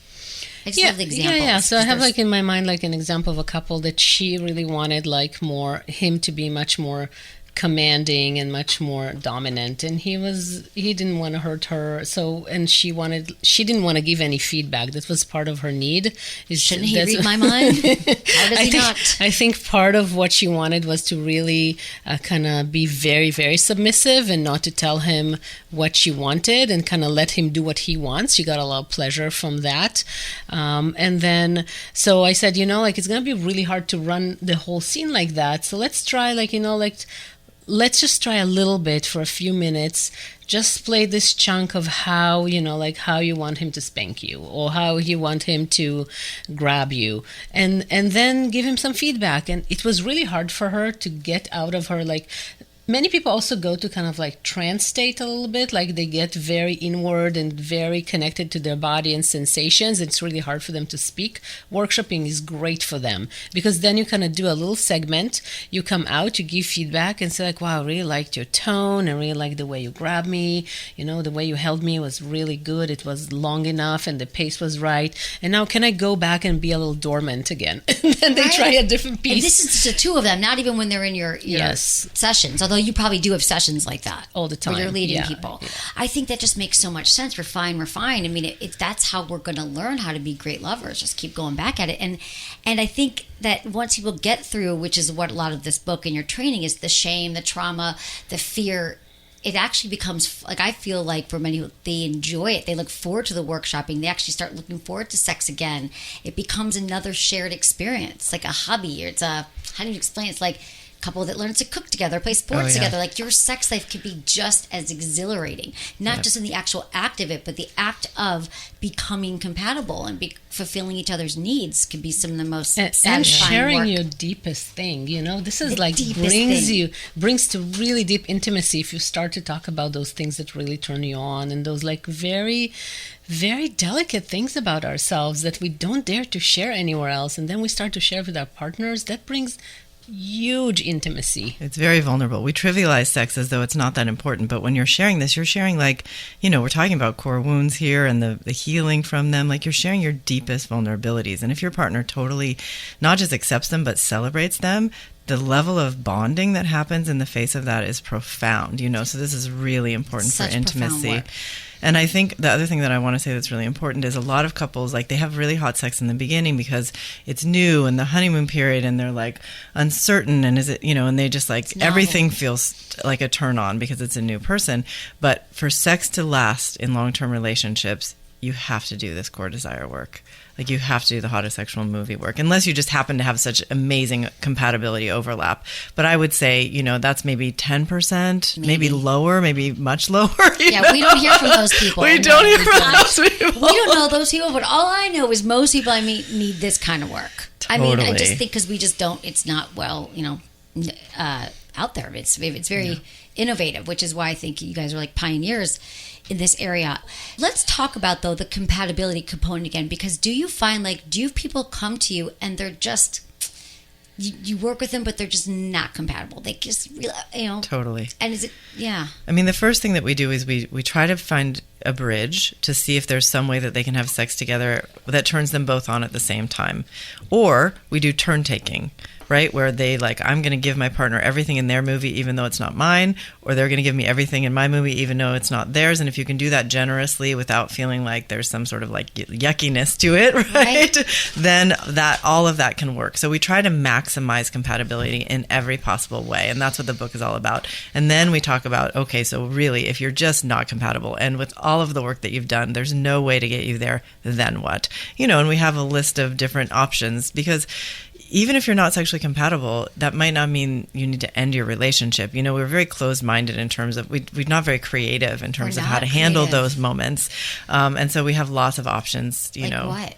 I just love the examples. Yeah. So I have like in my mind like an example of a couple that she really wanted like more him to be much more commanding and much more dominant, and he didn't want to hurt her, so and she didn't want to give any feedback. That was part of her need. Shouldn't he read my mind? How does he not? I think part of what she wanted was to really kind of be very, very submissive and not to tell him what she wanted and kind of let him do what he wants. She got a lot of pleasure from that. And then, so I said, like, it's going to be really hard to run the whole scene like that. So let's try, let's just try a little bit for a few minutes. Just play this chunk of how, how you want him to spank you or how you want him to grab you. And then give him some feedback. And it was really hard for her to get out of her, many people also go to kind of like trance state a little bit, like they get very inward and very connected to their body and sensations. It's really hard for them to speak. Workshopping is great for them because then you kind of do a little segment, you come out, you give feedback and say like, wow, I really liked your tone. I really liked the way you grabbed me. The way you held me was really good. It was long enough and the pace was right. And now can I go back and be a little dormant again? And then they try a different piece. And this is the two of them, not even when they're in your sessions, although you probably do have sessions like that all the time where you're leading people. Yeah. I think that just makes so much sense. Refine. I mean, that's how we're going to learn how to be great lovers. Just keep going back at it. And I think that once people get through, which is what a lot of this book and your training is, the shame, the trauma, the fear, it actually becomes like, I feel like for many, they enjoy it. They look forward to the workshopping. They actually start looking forward to sex again. It becomes another shared experience, like a hobby. Or it's how do you explain it? It's like couple that learns to cook together, play sports together. Like your sex life could be just as exhilarating, not just in the actual act of it, but the act of becoming compatible and fulfilling each other's needs could be some of the most satisfying and sharing work. Your deepest thing. This is brings to really deep intimacy if you start to talk about those things that really turn you on and those like very, very delicate things about ourselves that we don't dare to share anywhere else, and then we start to share with our partners. That brings huge intimacy. It's very vulnerable. We trivialize sex as though it's not that important, but when you're sharing this, you're sharing like, we're talking about core wounds here and the healing from them. Like you're sharing your deepest vulnerabilities. And if your partner totally not just accepts them, but celebrates them, the level of bonding that happens in the face of that is profound, So this is really important for intimacy. And I think the other thing that I want to say that's really important is a lot of couples, like they have really hot sex in the beginning because it's new and the honeymoon period and they're like uncertain and is it, and they just like everything feels like a turn on because it's a new person. But for sex to last in long-term relationships, you have to do this core desire work. Like you have to do the hottest sexual movie work, unless you just happen to have such amazing compatibility overlap. But I would say, that's maybe 10%, maybe lower, maybe much lower. We don't hear from those people. We don't hear from those people. We don't know those people, but all I know is most people I meet need this kind of work. Totally. I mean, I just think because we just don't, it's not out there. It's very innovative, which is why I think you guys are like pioneers in this area. Let's talk about, though, the compatibility component again, because do you find, do you have people come to you and they're just, you work with them, but they're just not compatible? They just, Totally. And is it, I mean, the first thing that we do is we try to find a bridge to see if there's some way that they can have sex together that turns them both on at the same time. Or we do turn taking, right? Where they I'm going to give my partner everything in their movie, even though it's not mine, or they're going to give me everything in my movie, even though it's not theirs. And if you can do that generously without feeling like there's some sort of yuckiness to it, right? Then all of that can work. So we try to maximize compatibility in every possible way. And that's what the book is all about. And then we talk about, okay, so really, if you're just not compatible and with all of the work that you've done, there's no way to get you there, then what? And we have a list of different options, because even if you're not sexually compatible, that might not mean you need to end your relationship. We're very closed-minded in terms of, we're not very creative in terms of how to handle those moments. And so we have lots of options, What?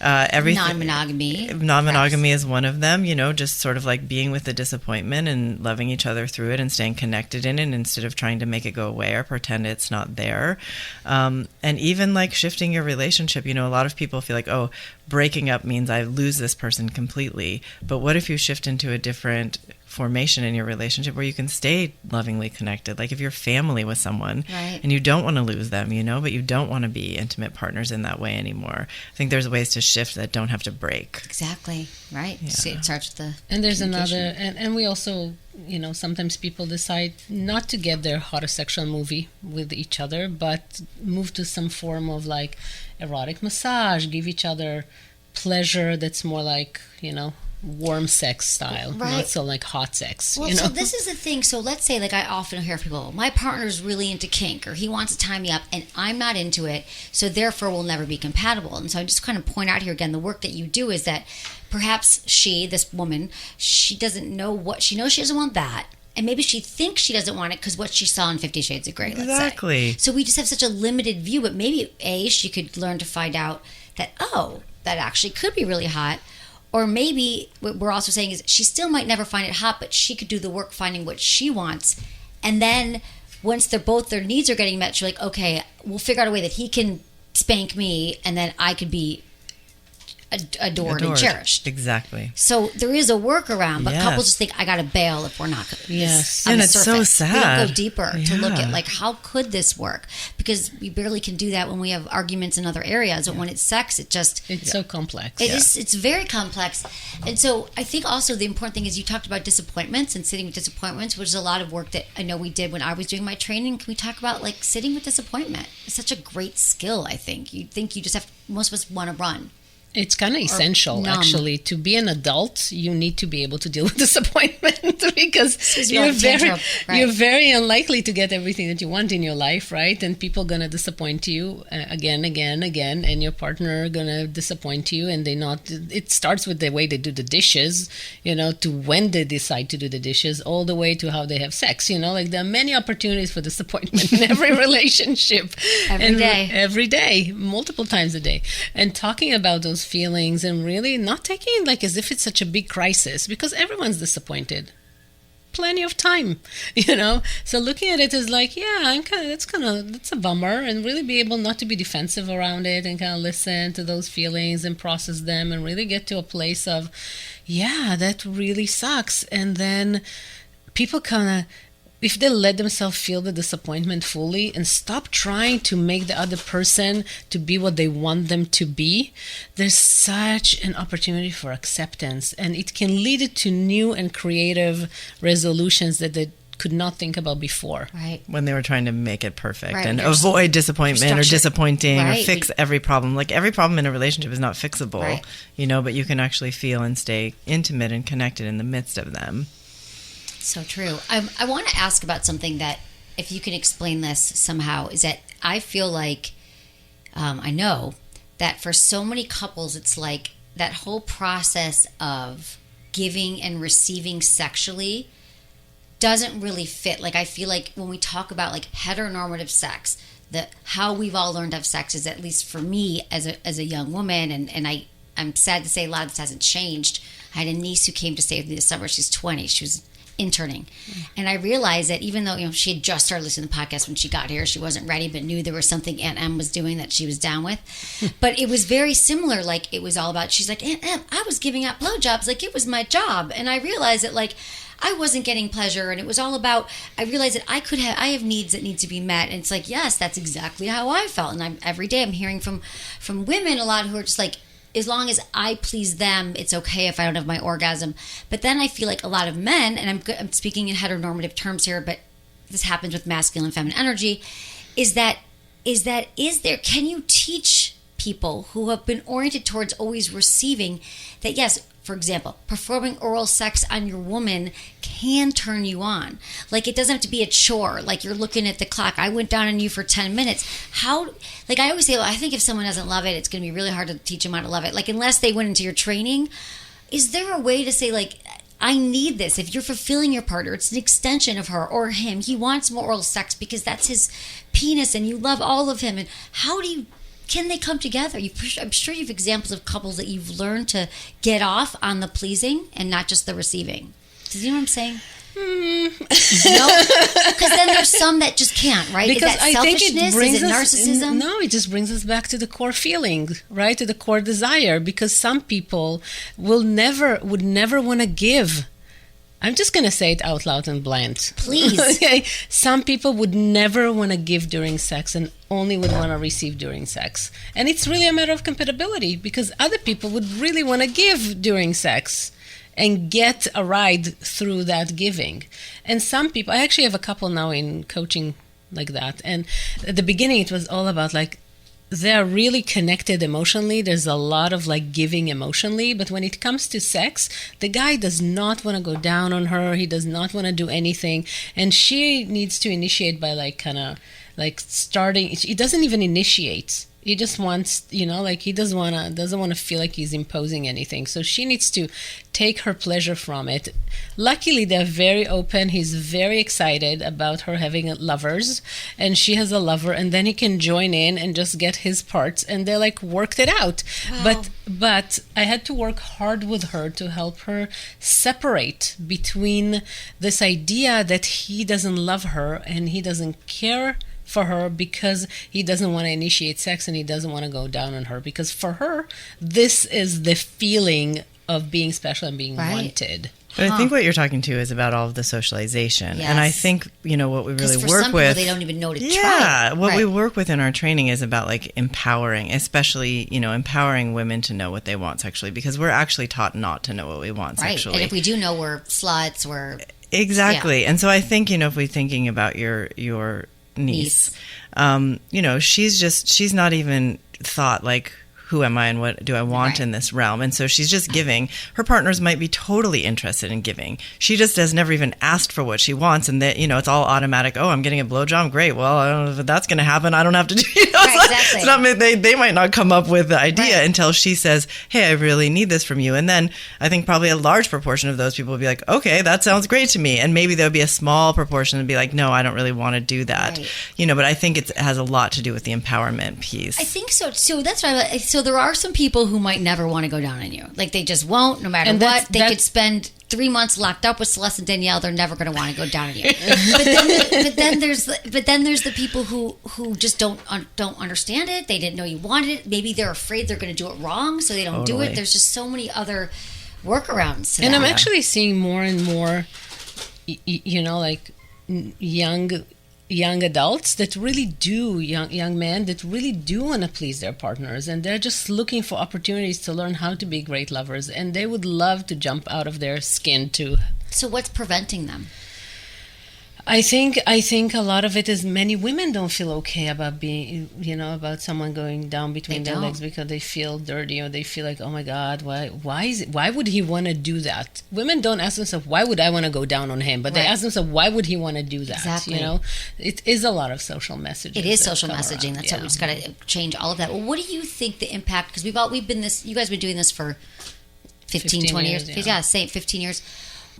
Everything. Non-monogamy. Non-monogamy is one of them, just sort of being with the disappointment and loving each other through it and staying connected in it instead of trying to make it go away or pretend it's not there. And even shifting your relationship, a lot of people feel oh, breaking up means I lose this person completely. But what if you shift into a different formation in your relationship where you can stay lovingly connected, if you're family with someone, right, and you don't want to lose them, but you don't want to be intimate partners in that way anymore. I think there's ways to shift that don't have to break. Exactly, right. Yeah. So it starts with the and there's another, and we also, sometimes people decide not to get their heterosexual movie with each other, but move to some form of erotic massage, give each other pleasure that's more warm sex style, right, not so hot sex. Well, so this is the thing. So let's say I often hear people, my partner's really into kink, or he wants to tie me up and I'm not into it, so therefore we'll never be compatible. And so I just kind of point out here again, the work that you do is that perhaps this woman, she doesn't know what, she knows she doesn't want that. And maybe she thinks she doesn't want it because what she saw in 50 Shades of Grey, let's exactly. say. So we just have such a limited view, but maybe she could learn to find out that, that actually could be really hot. Or maybe what we're also saying is she still might never find it hot, but she could do the work finding what she wants. And then once their needs are getting met, she's okay, we'll figure out a way that he can spank me and then I could be adored and cherished. Exactly. So there is a workaround, but yes. couples just think, I got to bail if we're not. Yes. And it's so sad. We don't go deeper to look at how could this work? Because we barely can do that when we have arguments in other areas. But when it's sex, it's so complex. It's very complex. And so I think also the important thing is you talked about disappointments and sitting with disappointments, which is a lot of work that I know we did when I was doing my training. Can we talk about sitting with disappointment? It's such a great skill, I think. You think you just have, most of us want to run. It's kind of essential, actually. To be an adult, you need to be able to deal with disappointment because you're very unlikely to get everything that you want in your life, right? And people gonna disappoint you again, and your partner gonna disappoint you, and it starts with the way they do the dishes, to when they decide to do the dishes, all the way to how they have sex, there are many opportunities for disappointment in every relationship. Every day, multiple times a day. And talking about those feelings and really not taking it as if it's such a big crisis, because everyone's disappointed plenty of time, so looking at it as that's a bummer, and really be able not to be defensive around it and kind of listen to those feelings and process them and really get to a place of that really sucks. And then people kind of, if they let themselves feel the disappointment fully and stop trying to make the other person to be what they want them to be, there's such an opportunity for acceptance, and it can lead to new and creative resolutions that they could not think about before. Right. When they were trying to make it perfect and avoid disappointment or disappointing or fix every problem. Every problem in a relationship is not fixable, but you can actually feel and stay intimate and connected in the midst of them. So true. I want to ask about something that, if you can explain this somehow, is that I feel I know that for so many couples, it's that whole process of giving and receiving sexually doesn't really fit. I feel when we talk about heteronormative sex, how we've all learned to have sex is, at least for me as a young woman, and I'm sad to say a lot of this hasn't changed. I had a niece who came to stay with me this summer. She's 20. She was interning. And I realized that even though, she had just started listening to the podcast when she got here, she wasn't ready, but knew there was something Aunt Em was doing that she was down with. But it was very similar. Like, it was all about, she's like, Aunt Em, I was giving out blowjobs like it was my job. And I realized that, like, I wasn't getting pleasure, and it was all about, I realized that I have needs that need to be met. And it's like, yes, that's exactly how I felt. And every day I'm hearing from women a lot who are just like, as long as I please them, it's okay if I don't have my orgasm. But then I feel like a lot of men, and I'm speaking in heteronormative terms here, but this happens with masculine and feminine energy, can you teach people who have been oriented towards always receiving that, yes, for example, performing oral sex on your woman can turn you on. Like, it doesn't have to be a chore. Like, you're looking at the clock. I went down on you for 10 minutes. How, like, I always say, well, I think if someone doesn't love it, it's going to be really hard to teach them how to love it. Like, unless they went into your training, is there a way to say, like, I need this? If you're fulfilling your partner, it's an extension of her or him. He wants more oral sex because that's his penis and you love all of him. And can they come together? I'm sure you have examples of couples that you've learned to get off on the pleasing and not just the receiving. Do you know what I'm saying? No, because then there's some that just can't, right? Because is that selfishness? Is it narcissism? No, it just brings us back to the core feeling, right? To the core desire. Because some people would never want to give. I'm just going to say it out loud and blunt. Please. Okay. Some people would never want to give during sex and only would want to receive during sex. And it's really a matter of compatibility, because other people would really want to give during sex and get a ride through that giving. And some people, I actually have a couple now in coaching like that. And at the beginning, it was all about like, they're really connected emotionally. There's a lot of like giving emotionally. But when it comes to sex, the guy does not want to go down on her. He does not want to do anything. And she needs to initiate by like kind of like starting. He doesn't even initiate. He just wants, like he doesn't want to feel like he's imposing anything. So she needs to take her pleasure from it. Luckily, they're very open. He's very excited about her having lovers, and she has a lover, and then he can join in and just get his parts, and they like worked it out. Wow. But I had to work hard with her to help her separate between this idea that he doesn't love her and he doesn't care for her because he doesn't want to initiate sex and he doesn't want to go down on her, because for her this is the feeling of being special and being wanted. But I think what you're talking to is about all of the socialization. Yes. And I think, what we really for work some with... people, they don't even know to try. Yeah, what we work with in our training is about like empowering, especially, empowering women to know what they want sexually, because we're actually taught not to know what we want sexually. And if we do know, we're sluts, we're... Exactly. Yeah. And so I think, if we're thinking about your niece. She's not even thought like, who am I and what do I want in this realm? And so she's just giving. Her partners might be totally interested in giving. She just has never even asked for what she wants. And that, it's all automatic. Oh, I'm getting a blowjob. Great. Well, I don't know if that's going to happen. I don't have to do it. Exactly. It's not, they might not come up with the idea until she says, hey, I really need this from you. And then I think probably a large proportion of those people will be like, okay, that sounds great to me. And maybe there'll be a small proportion and be like, no, I don't really want to do that. Right. But I think it has a lot to do with the empowerment piece. I think so. So that's why. So there are some people who might never want to go down on you. Like, they just won't, no matter what. They could spend 3 months locked up with Celeste and Danielle. They're never going to want to go down on you. but then there's the people who just don't understand it. They didn't know you wanted it. Maybe they're afraid they're going to do it wrong, so they don't do it. There's just so many other workarounds to that. I'm actually seeing more and more, like young adults that really do, young men that really do want to please their partners, and they're just looking for opportunities to learn how to be great lovers, and they would love to jump out of their skin too. So what's preventing them? I think a lot of it is many women don't feel okay about being, about someone going down between their legs because they feel dirty, or they feel like, oh my God, why would he want to do that? Women don't ask themselves, why would I want to go down on him? But they ask themselves, why would he want to do that? Exactly. It is a lot of social messaging. It is social messaging. That's why we just got to change all of that. Well, what do you think the impact? Because we've been this. You guys have been doing this for 15 20 years. Yeah, say 15 years.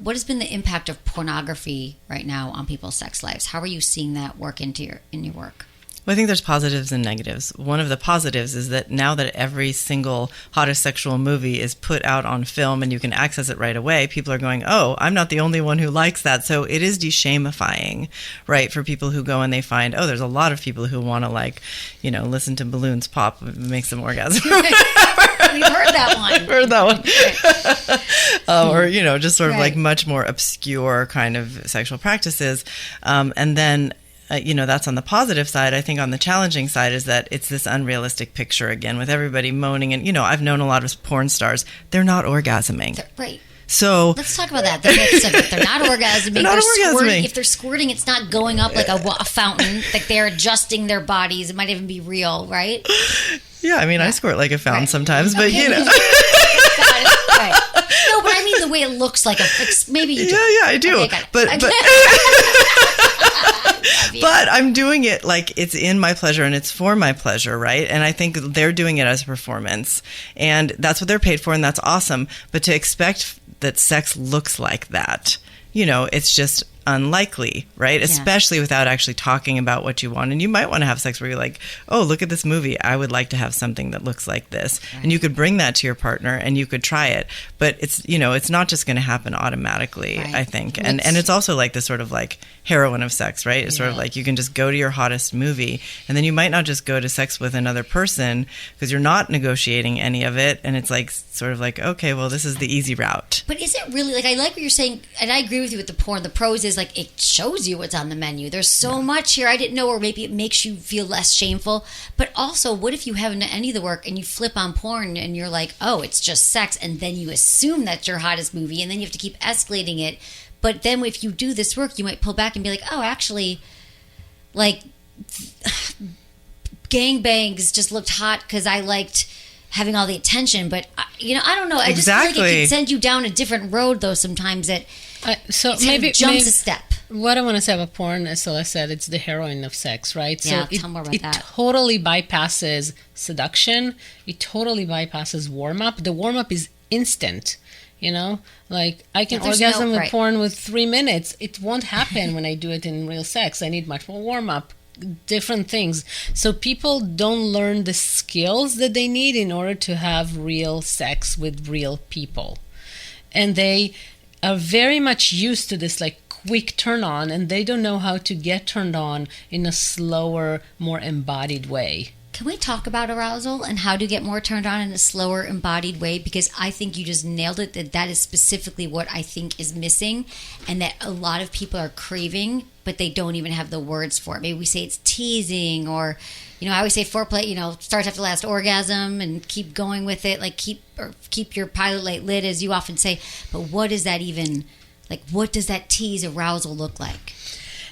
What has been the impact of pornography right now on people's sex lives? How are you seeing that work in your work? Well, I think there's positives and negatives. One of the positives is that now that every single hottest sexual movie is put out on film and you can access it right away, people are going, oh, I'm not the only one who likes that. So it is de-shamifying, right, for people who go and they find, oh, there's a lot of people who want to, like, you know, listen to balloons pop. It makes them orgasm. We've heard that one. I've heard that one. Or, you know, just sort of Right. like much more obscure kind of sexual practices. And then, you know, that's on the positive side. I think on the challenging side is that it's this unrealistic picture again with everybody moaning. And, you know, I've known a lot of porn stars. They're not orgasming. Right. So Let's talk about that. The myths of it. They're not orgasming. They're not orgasming. Squirting. If they're squirting, it's not going up like a fountain. Like they're adjusting their bodies. It might even be real, right? yeah, I mean, I squirt like a fountain sometimes, but, Okay. you know. Got it. Right. No, but I mean the way it looks like maybe you do. Yeah, I do. Okay, got it. But but I'm doing it like it's in my pleasure and it's for my pleasure, right? And I think they're doing it as a performance, and that's what they're paid for, and that's awesome. But to expect that sex looks like that, you know, it's just unlikely, right? Especially without actually talking about what you want. And you might want to have sex where you're like, oh, look at this movie. I would like to have something that looks like this. Right. And you could bring that to your partner and you could try it. But it's, you know, it's not just going to happen automatically, right. I think. And it's also like the sort of like heroine of sex, right? It's sort of like you can just go to your hottest movie and then you might not just go to sex with another person because you're not negotiating any of it. And it's like sort of like, okay, well, this is the easy route. But is it really, like, I like what you're saying, and I agree with you with the porn. The pros is, like, it shows you what's on the menu. There's so much here I didn't know, or maybe it makes you feel less shameful. But also, what if you haven't done any of the work and you flip on porn and you're like, oh, it's just sex, and then you assume that's your hottest movie, and then you have to keep escalating it. But then if you do this work, you might pull back and be like, oh, actually, like, gangbangs just looked hot because I liked having all the attention. But, you know, I don't know. I just feel like it can send you down a different road, though, sometimes that so it maybe jumps a step. What I want to say about porn, as Celeste said, it's the heroine of sex, right? Yeah, so tell more about that. It totally bypasses seduction. It totally bypasses warm-up. The warm-up is instant. You know, like I can orgasm with porn with 3 minutes. It won't happen when I do it in real sex. I need much more warm up, different things. So people don't learn the skills that they need in order to have real sex with real people. And they are very much used to this like quick turn on, and they don't know how to get turned on in a slower, more embodied way. Can we talk about arousal and how to get more turned on in a slower, embodied way? Because I think you just nailed it, that is specifically what I think is missing, and that a lot of people are craving, but they don't even have the words for it. Maybe we say it's teasing, or, you know, I always say foreplay, you know, starts after the last orgasm and keep going with it, like keep your pilot light lit, as you often say. But what is that even, like, what does that tease arousal look like?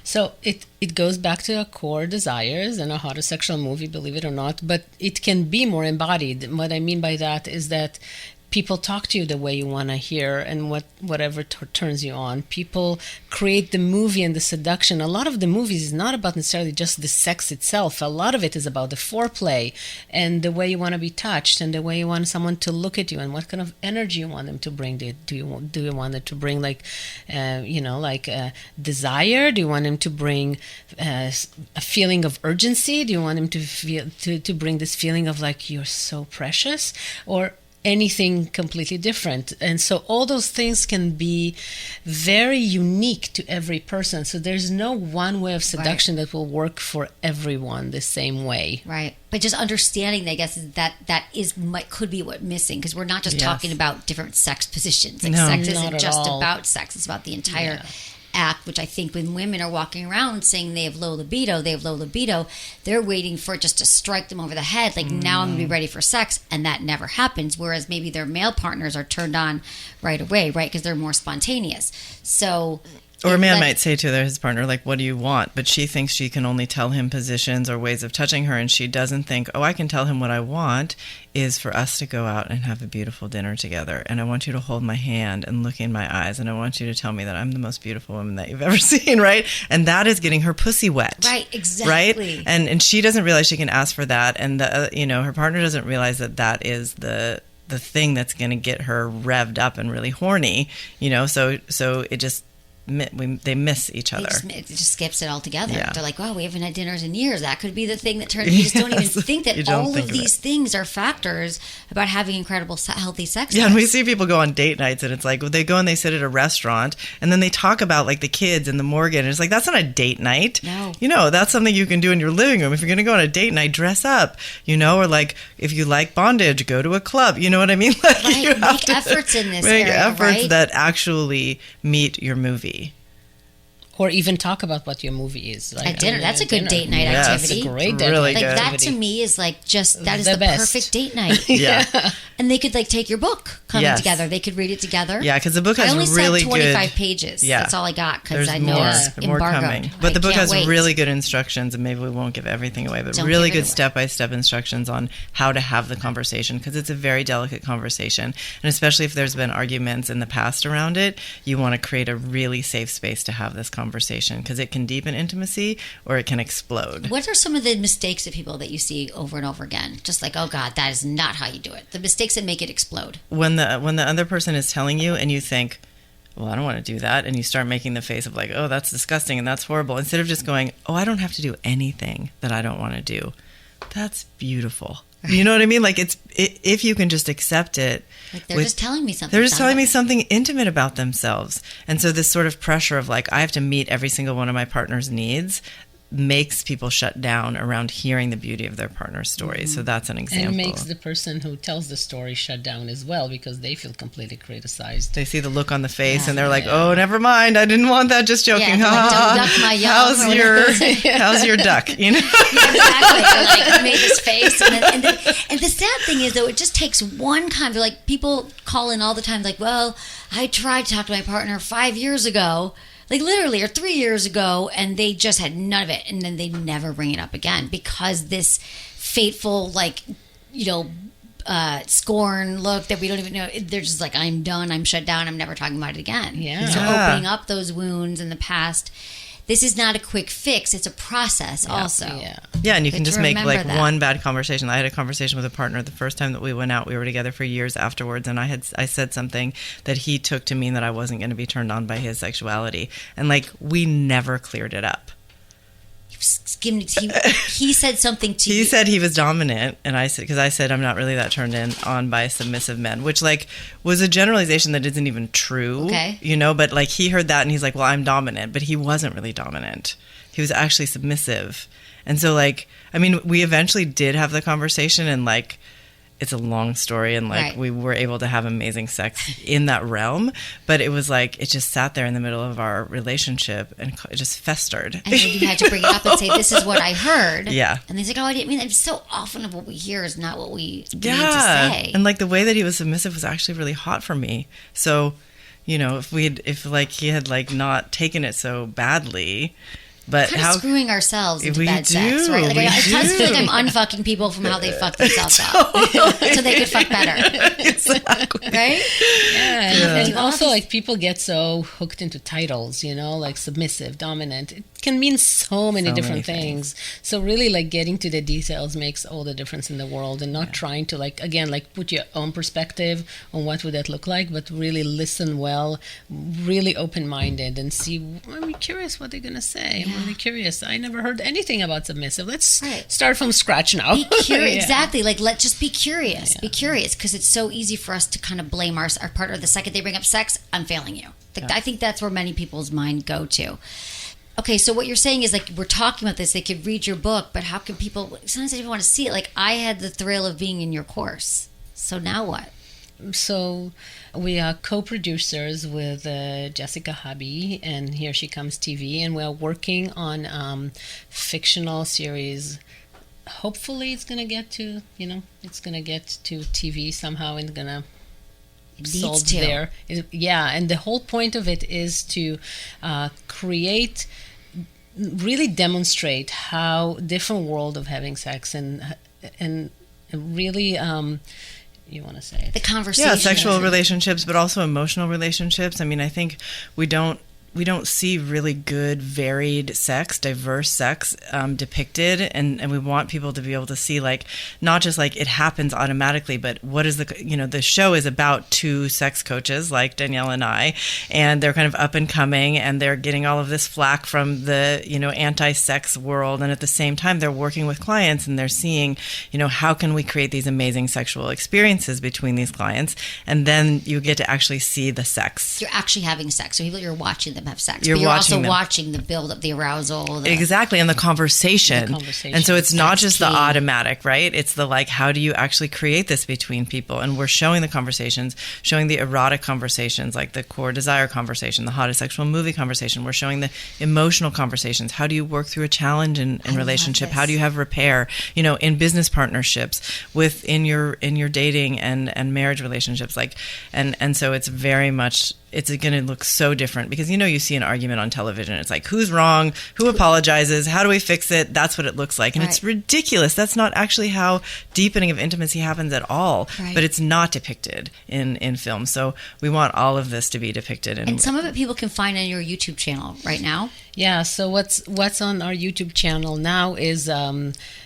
So it goes back to our core desires and a hottest sexual movie, believe it or not, but it can be more embodied. What I mean by that is that people talk to you the way you want to hear, and whatever turns you on. People create the movie and the seduction. A lot of the movies is not about necessarily just the sex itself. A lot of it is about the foreplay and the way you want to be touched and the way you want someone to look at you and what kind of energy you want them to bring. Do you want them to bring like, desire? Do you want them to bring a feeling of urgency? Do you want them to feel to bring this feeling of like you're so precious, or anything completely different? And so all those things can be very unique to every person. So there's no one way of seduction that will work for everyone the same way. Right. But just understanding that, I guess, is that could be what missing, because we're not just talking about different sex positions. Like, sex isn't just about sex. It's about the entire act, which I think when women are walking around saying they have low libido, they're waiting for it just to strike them over the head, like, now I'm going to be ready for sex, and that never happens, whereas maybe their male partners are turned on right away, right, because they're more spontaneous. So... Or a man might say to his partner, like, what do you want? But she thinks she can only tell him positions or ways of touching her, and she doesn't think, oh, I can tell him what I want is for us to go out and have a beautiful dinner together, and I want you to hold my hand and look in my eyes, and I want you to tell me that I'm the most beautiful woman that you've ever seen, right? And that is getting her pussy wet. Right, exactly. Right? And she doesn't realize she can ask for that, and her partner doesn't realize that is the thing that's going to get her revved up and really horny, so it just... they miss each other. It just skips it all together. Yeah. They're like, wow, we haven't had dinners in years. That could be the thing that turns. You just don't even think that all of these things are factors about having incredible, healthy sex. Yeah, and we see people go on date nights, and it's like they go and they sit at a restaurant, and then they talk about like the kids and the mortgage. And it's like, that's not a date night. No. That's something you can do in your living room. If you're going to go on a date night, dress up. Or like if you like bondage, go to a club. You know what I mean? Like, right. you have Make efforts in this make area, efforts right? that actually meet your movie. Or even talk about what your movie is. Like, At dinner. That's a good date night activity. That's a great date Really night good. Like that activity. to me is like that is The the best. perfect date night. Yeah. And they could like take your book coming Yes. together. They could read it together. Yeah, because the book has I only really sent 25 good pages. Yeah. That's all I got because There's I know it's more embargoed. coming. But the book can't has wait. really good instructions, and maybe we won't give everything away, but Don't really give it good away. step-by-step instructions on how to have the conversation, because it's a very delicate conversation. And especially if there's been arguments in the past around it, you want to create a really safe space to have this conversation, because it can deepen intimacy or it can explode. What are some of the mistakes of people that you see over and over again? Just like, oh God, that is not how you do it. The mistakes that make it explode. When the other person is telling you and you think, well, I don't want to do that, and you start making the face of like, oh, that's disgusting and that's horrible, instead of just going, oh, I don't have to do anything that I don't want to do. That's beautiful. You know what I mean? Like, if you can just accept it. Like they're just telling me something. They're just telling me something intimate about themselves. And so this sort of pressure of like, I have to meet every single one of my partner's needs makes people shut down around hearing the beauty of their partner's story. So that's an example. And it makes the person who tells the story shut down as well, because they feel completely criticized. They see the look on the face and they're like, oh, never mind. I didn't want that. Just joking. Yeah, like, don't duck my yum. How's your duck? You know? Yeah, exactly. They're like, made this face. And the sad thing is, though, it just takes one kind of like, people call in all the time like, well, I tried to talk to my partner 5 years ago. Like literally, or 3 years ago, and they just had none of it, and then they never bring it up again because this fateful, like, scorn look that we don't even know. They're just like, I'm done, I'm shut down, I'm never talking about it again. Yeah. So opening up those wounds in the past. This is not a quick fix. It's a process also. Yeah, and you can But just to make like remember that. one bad conversation. I had a conversation with a partner the first time that we went out. We were together for years afterwards, and I said something that he took to mean that I wasn't going to be turned on by his sexuality. And like, we never cleared it up. He said something to you. He said he was dominant, and I said, because I said I'm not really that turned on by submissive men, which like was a generalization that isn't even true. Okay. But like he heard that and he's like, well, I'm dominant, but he wasn't really dominant. He was actually submissive. And so like, I mean, we eventually did have the conversation, and like, it's a long story, and like, Right. we were able to have amazing sex in that realm, but it was like, it just sat there in the middle of our relationship and it just festered. And then you had to bring it up and say, this is what I heard. Yeah. And he's like, oh, I didn't mean that. So often of what we hear is not what we need to Yeah. say. And like the way that he was submissive was actually really hot for me. So, if he had like not taken it so badly, but Kind of screwing ourselves into We bad do, sex, right? Like we I sometimes feel like do. I'm unfucking people from how they fuck themselves up, so they could fuck better, exactly. right? Yeah. And Yeah. also, like, people get so hooked into titles, like submissive, dominant. It can mean so many different things. So really, like, getting to the details makes all the difference in the world, and not trying to, like, again, like, put your own perspective on what would that look like, but really listen well, really open-minded, and see, I'm curious what they're going to say. I'm really curious. I never heard anything about submissive. Let's start from scratch now. Be curious, Yeah. exactly. Like, just be curious. Be curious, because it's so easy for us to kind of blame our partner the second they bring up sex. I'm failing you. Like, I think that's where many people's mind go to. Okay, so what you're saying is, like, we're talking about this. They could read your book, but how can people? Sometimes they don't want to see it. Like, I had the thrill of being in your course. So now what? So we are co-producers with Jessica Hubby and Here She Comes TV, and we're working on fictional series. Hopefully it's going to get to, it's going to get to TV somehow, and going to solve there. Yeah, and the whole point of it is to really demonstrate how different world of having sex and really you want to say it? The conversation. Yeah, sexual relationships, but also emotional relationships. I mean, I think we don't see really good, varied sex, diverse sex depicted, and we want people to be able to see, like, not just like it happens automatically, but what is the show is about two sex coaches like Danielle and I, and they're kind of up and coming, and they're getting all of this flack from the anti-sex world, and at the same time they're working with clients and they're seeing how can we create these amazing sexual experiences between these clients, and then you get to actually see the sex. You're actually having sex, so you're watching them have sex. You're but you're watching also them. watching the build up, the arousal. Exactly, and the conversation. And so it's not just the automatic, right? It's the like, how do you actually create this between people? And we're showing the conversations, showing the erotic conversations, like the core desire conversation, the hottest sexual movie conversation. We're showing the emotional conversations. How do you work through a challenge in relationship? How do you have repair? In business partnerships, in your dating and marriage relationships, and so it's very much. It's going to look so different because you see an argument on television. It's like, who's wrong? Who apologizes? How do we fix it? That's what it looks like. And It's ridiculous. That's not actually how deepening of intimacy happens at all. Right. But it's not depicted in film. So we want all of this to be depicted. And some of it people can find on your YouTube channel right now. Yeah, so what's on our YouTube channel now is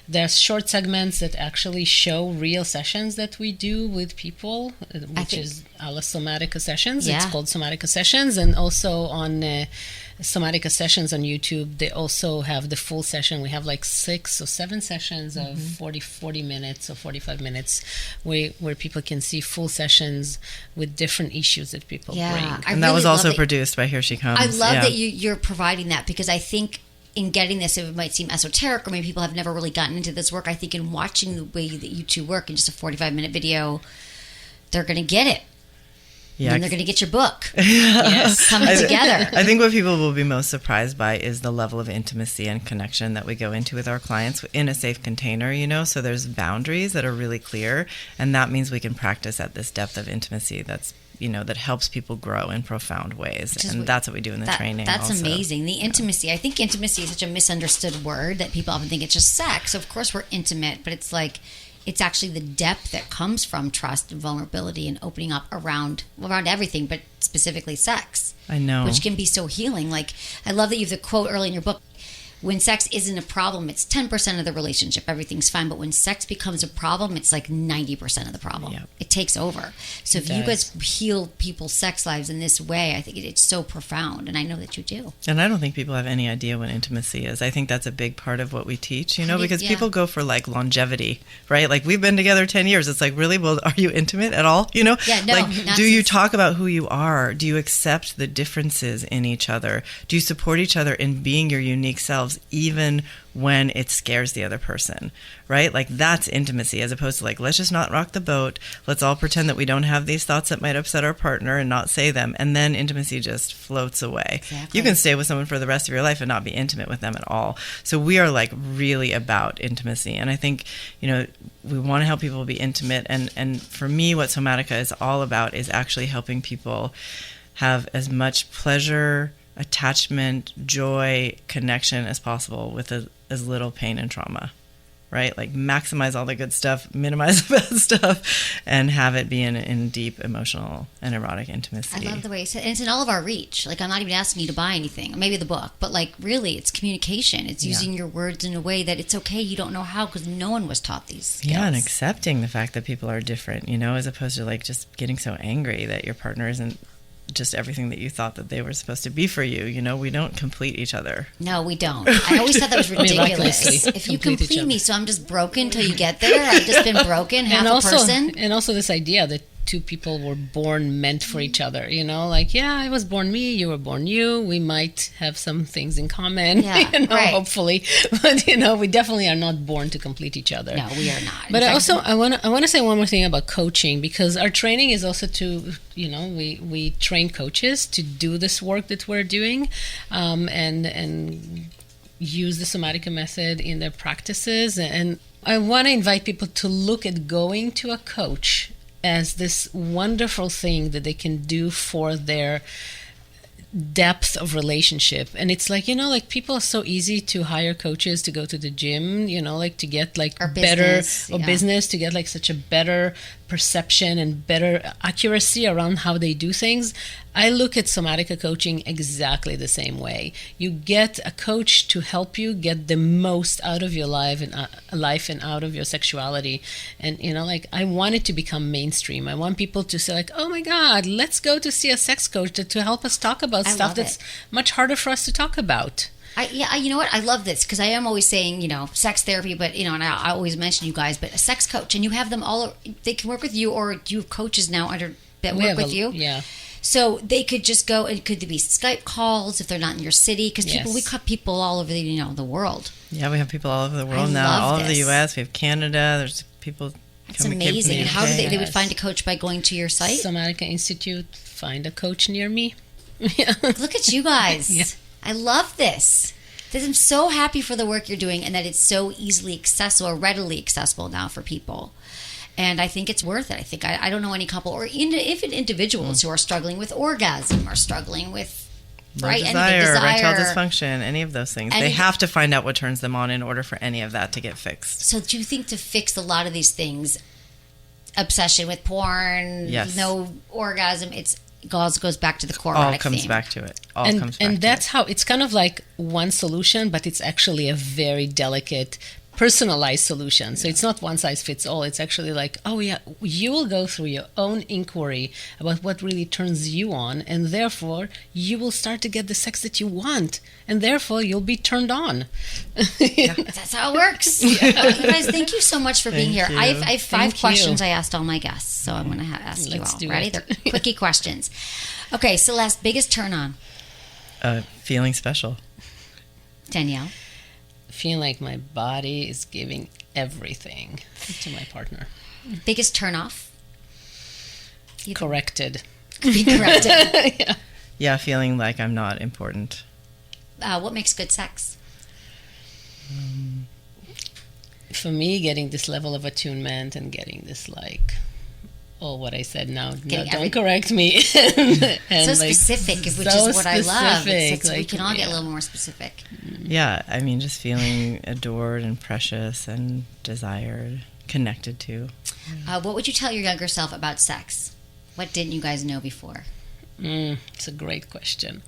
there's short segments that actually show real sessions that we do with people, which is our Somatica Sessions. Yeah. It's called Somatica Sessions. And also on Somatica Sessions on YouTube, they also have the full session. We have like 6 or 7 sessions of 40 minutes or 45 minutes where people can see full sessions with different issues that people bring. And that was also produced by Here She Comes. I love that you're providing that, because I think in getting this, it might seem esoteric, or maybe people have never really gotten into this work. I think in watching the way that you two work in just a 45-minute video, they're going to get it. Yeah, and they're going to get your book. Yes, coming together. I think what people will be most surprised by is the level of intimacy and connection that we go into with our clients in a safe container, So there's boundaries that are really clear, and that means we can practice at this depth of intimacy that's that helps people grow in profound ways. And that's what we do in the training. That's also. amazing. The intimacy. I think intimacy is such a misunderstood word that people often think it's just sex. Of course we're intimate, but it's like, it's actually the depth that comes from trust and vulnerability and opening up around everything, but specifically sex. I know. Which can be so healing. Like, I love that you have the quote early in your book, when sex isn't a problem, it's 10% of the relationship. Everything's fine. But when sex becomes a problem, it's like 90% of the problem. Yep. It takes over. So if you guys heal people's sex lives in this way, I think it's so profound. And I know that you do. And I don't think people have any idea what intimacy is. I think that's a big part of what we teach, because people go for like longevity, right? Like, we've been together 10 years. It's like, really? Well, are you intimate at all? Yeah, no. Like, do you talk about who you are? Do you accept the differences in each other? Do you support each other in being your unique selves, even when it scares the other person, right? Like, that's intimacy, as opposed to like, let's just not rock the boat. Let's all pretend that we don't have these thoughts that might upset our partner and not say them. And then intimacy just floats away. Exactly. You can stay with someone for the rest of your life and not be intimate with them at all. So we are like really about intimacy. And I think, we want to help people be intimate. And for me, what Somatica is all about is actually helping people have as much pleasure, attachment, joy, connection as possible with as little pain and trauma, right? Like, maximize all the good stuff, minimize the bad stuff, and have it be in deep emotional and erotic intimacy. I love the way you said it. And it's in all of our reach. Like, I'm not even asking you to buy anything, maybe the book, but like, really, it's communication. It's using your words in a way that it's okay. You don't know how, because no one was taught these skills. Yeah, and accepting the fact that people are different, as opposed to like just getting so angry that your partner isn't just everything that you thought that they were supposed to be for you. We don't complete each other. No, we don't. I always thought that was ridiculous. If you complete me, so I'm just broken till you get there. I've just been broken, half a person. And also this idea that two people were born meant for each other, like, I was born me, you were born you, we might have some things in common, hopefully, but we definitely are not born to complete each other. No, we are not. But I want to say one more thing about coaching, because our training is also to, we train coaches to do this work that we're doing, and use the Somatica method in their practices. And I want to invite people to look at going to a coach as this wonderful thing that they can do for their depth of relationship. And it's like, like, people are so easy to hire coaches to go to the gym, like to get like or better business, business, to get like such a better perception and better accuracy around how they do things, I look at somatica coaching exactly the same way. You get a coach to help you get the most out of your life and out of your sexuality. And, like, I want it to become mainstream. I want people to say, like, oh my God, let's go to see a sex coach to help us talk about stuff that's much harder for us to talk about. You know what? I love this because I am always saying, sex therapy, but, and I always mention you guys, but a sex coach, and you have them all, they can work with you, or you have coaches now that work with you. Yeah. So they could just go, and could be Skype calls if they're not in your city, because we cut people all over the world. Yeah, we have people all over the world now, all over the U.S. We have Canada. There's people. That's amazing. And how do they would find a coach by going to your site? Somatica Institute, find a coach near me. Look at you guys. Yeah. I love this. I'm so happy for the work you're doing and that it's so easily accessible or readily accessible now for people. And I think it's worth it. I don't know any couple or even individuals who are struggling with orgasm or struggling with desire, erectile dysfunction, any of those things. They have to find out what turns them on in order for any of that to get fixed. So do you think to fix a lot of these things, obsession with porn, no orgasm, it goes back to the core all comes back to it. And that's how it's kind of like one solution, but it's actually a very delicate, personalized solution. So it's not one size fits all. It's actually like, oh yeah, you will go through your own inquiry about what really turns you on, and therefore you will start to get the sex that you want, and therefore you'll be turned on. That's how it works. You guys, thank you so much for being here. I have 5 questions I asked all my guests, so I'm going to ask you all. Ready? They're quickie questions. Okay, Celeste, biggest turn on? Feeling special. Danielle? Feel like my body is giving everything to my partner. Biggest turn off? Corrected. Being corrected. Yeah, feeling like I'm not important. What makes good sex? For me, getting this level of attunement and getting this like, what I said now, don't correct me. and so specific, which is what I love. We can all get a little more specific. Yeah, I mean, just feeling adored and precious and desired, connected to. What would you tell your younger self about sex? What didn't you guys know before? It's a great question.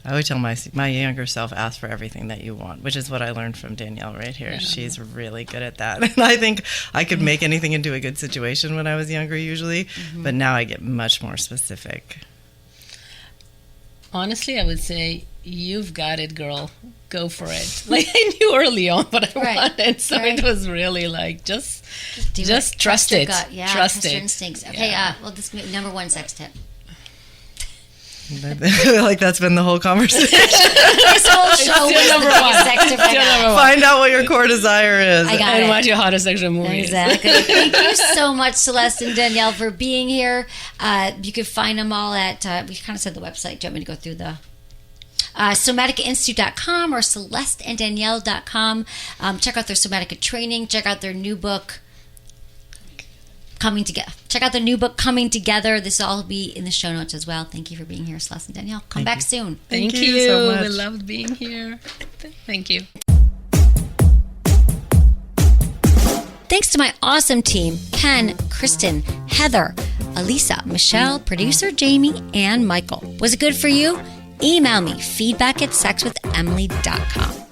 I would tell my younger self, ask for everything that you want, which is what I learned from Danielle right here. Yeah. She's really good at that. And I think I could make anything into a good situation when I was younger usually, but now I get much more specific. Honestly, I would say, you've got it, girl. Go for it. Like, I knew early on what I wanted, so it was really like, just trust it. Gut. Yeah, trust your instincts. Okay, well, this number 1 sex tip. Like that's been the whole conversation. This whole show was number 1. Sex tip. Find out what your core desire is. And watch your hottest sexual movie. Exactly. Thank you so much, Celeste and Danielle, for being here. You can find them all at, we kind of said the website. Do you want me to go through the somaticainstitute.com or celesteanddanielle.com. Check out their Somatica training. Check out their new book, Coming Together. Check out the new book, Coming Together. This will all be in the show notes as well. Thank you for being here, Celeste and Danielle. Come back soon. Thank you so much. We loved being here. Thank you. Thanks to my awesome team, Ken, Kristen, Heather, Elisa, Michelle, producer Jamie, and Michael. Was it good for you? Email me, feedback@sexwithemily.com.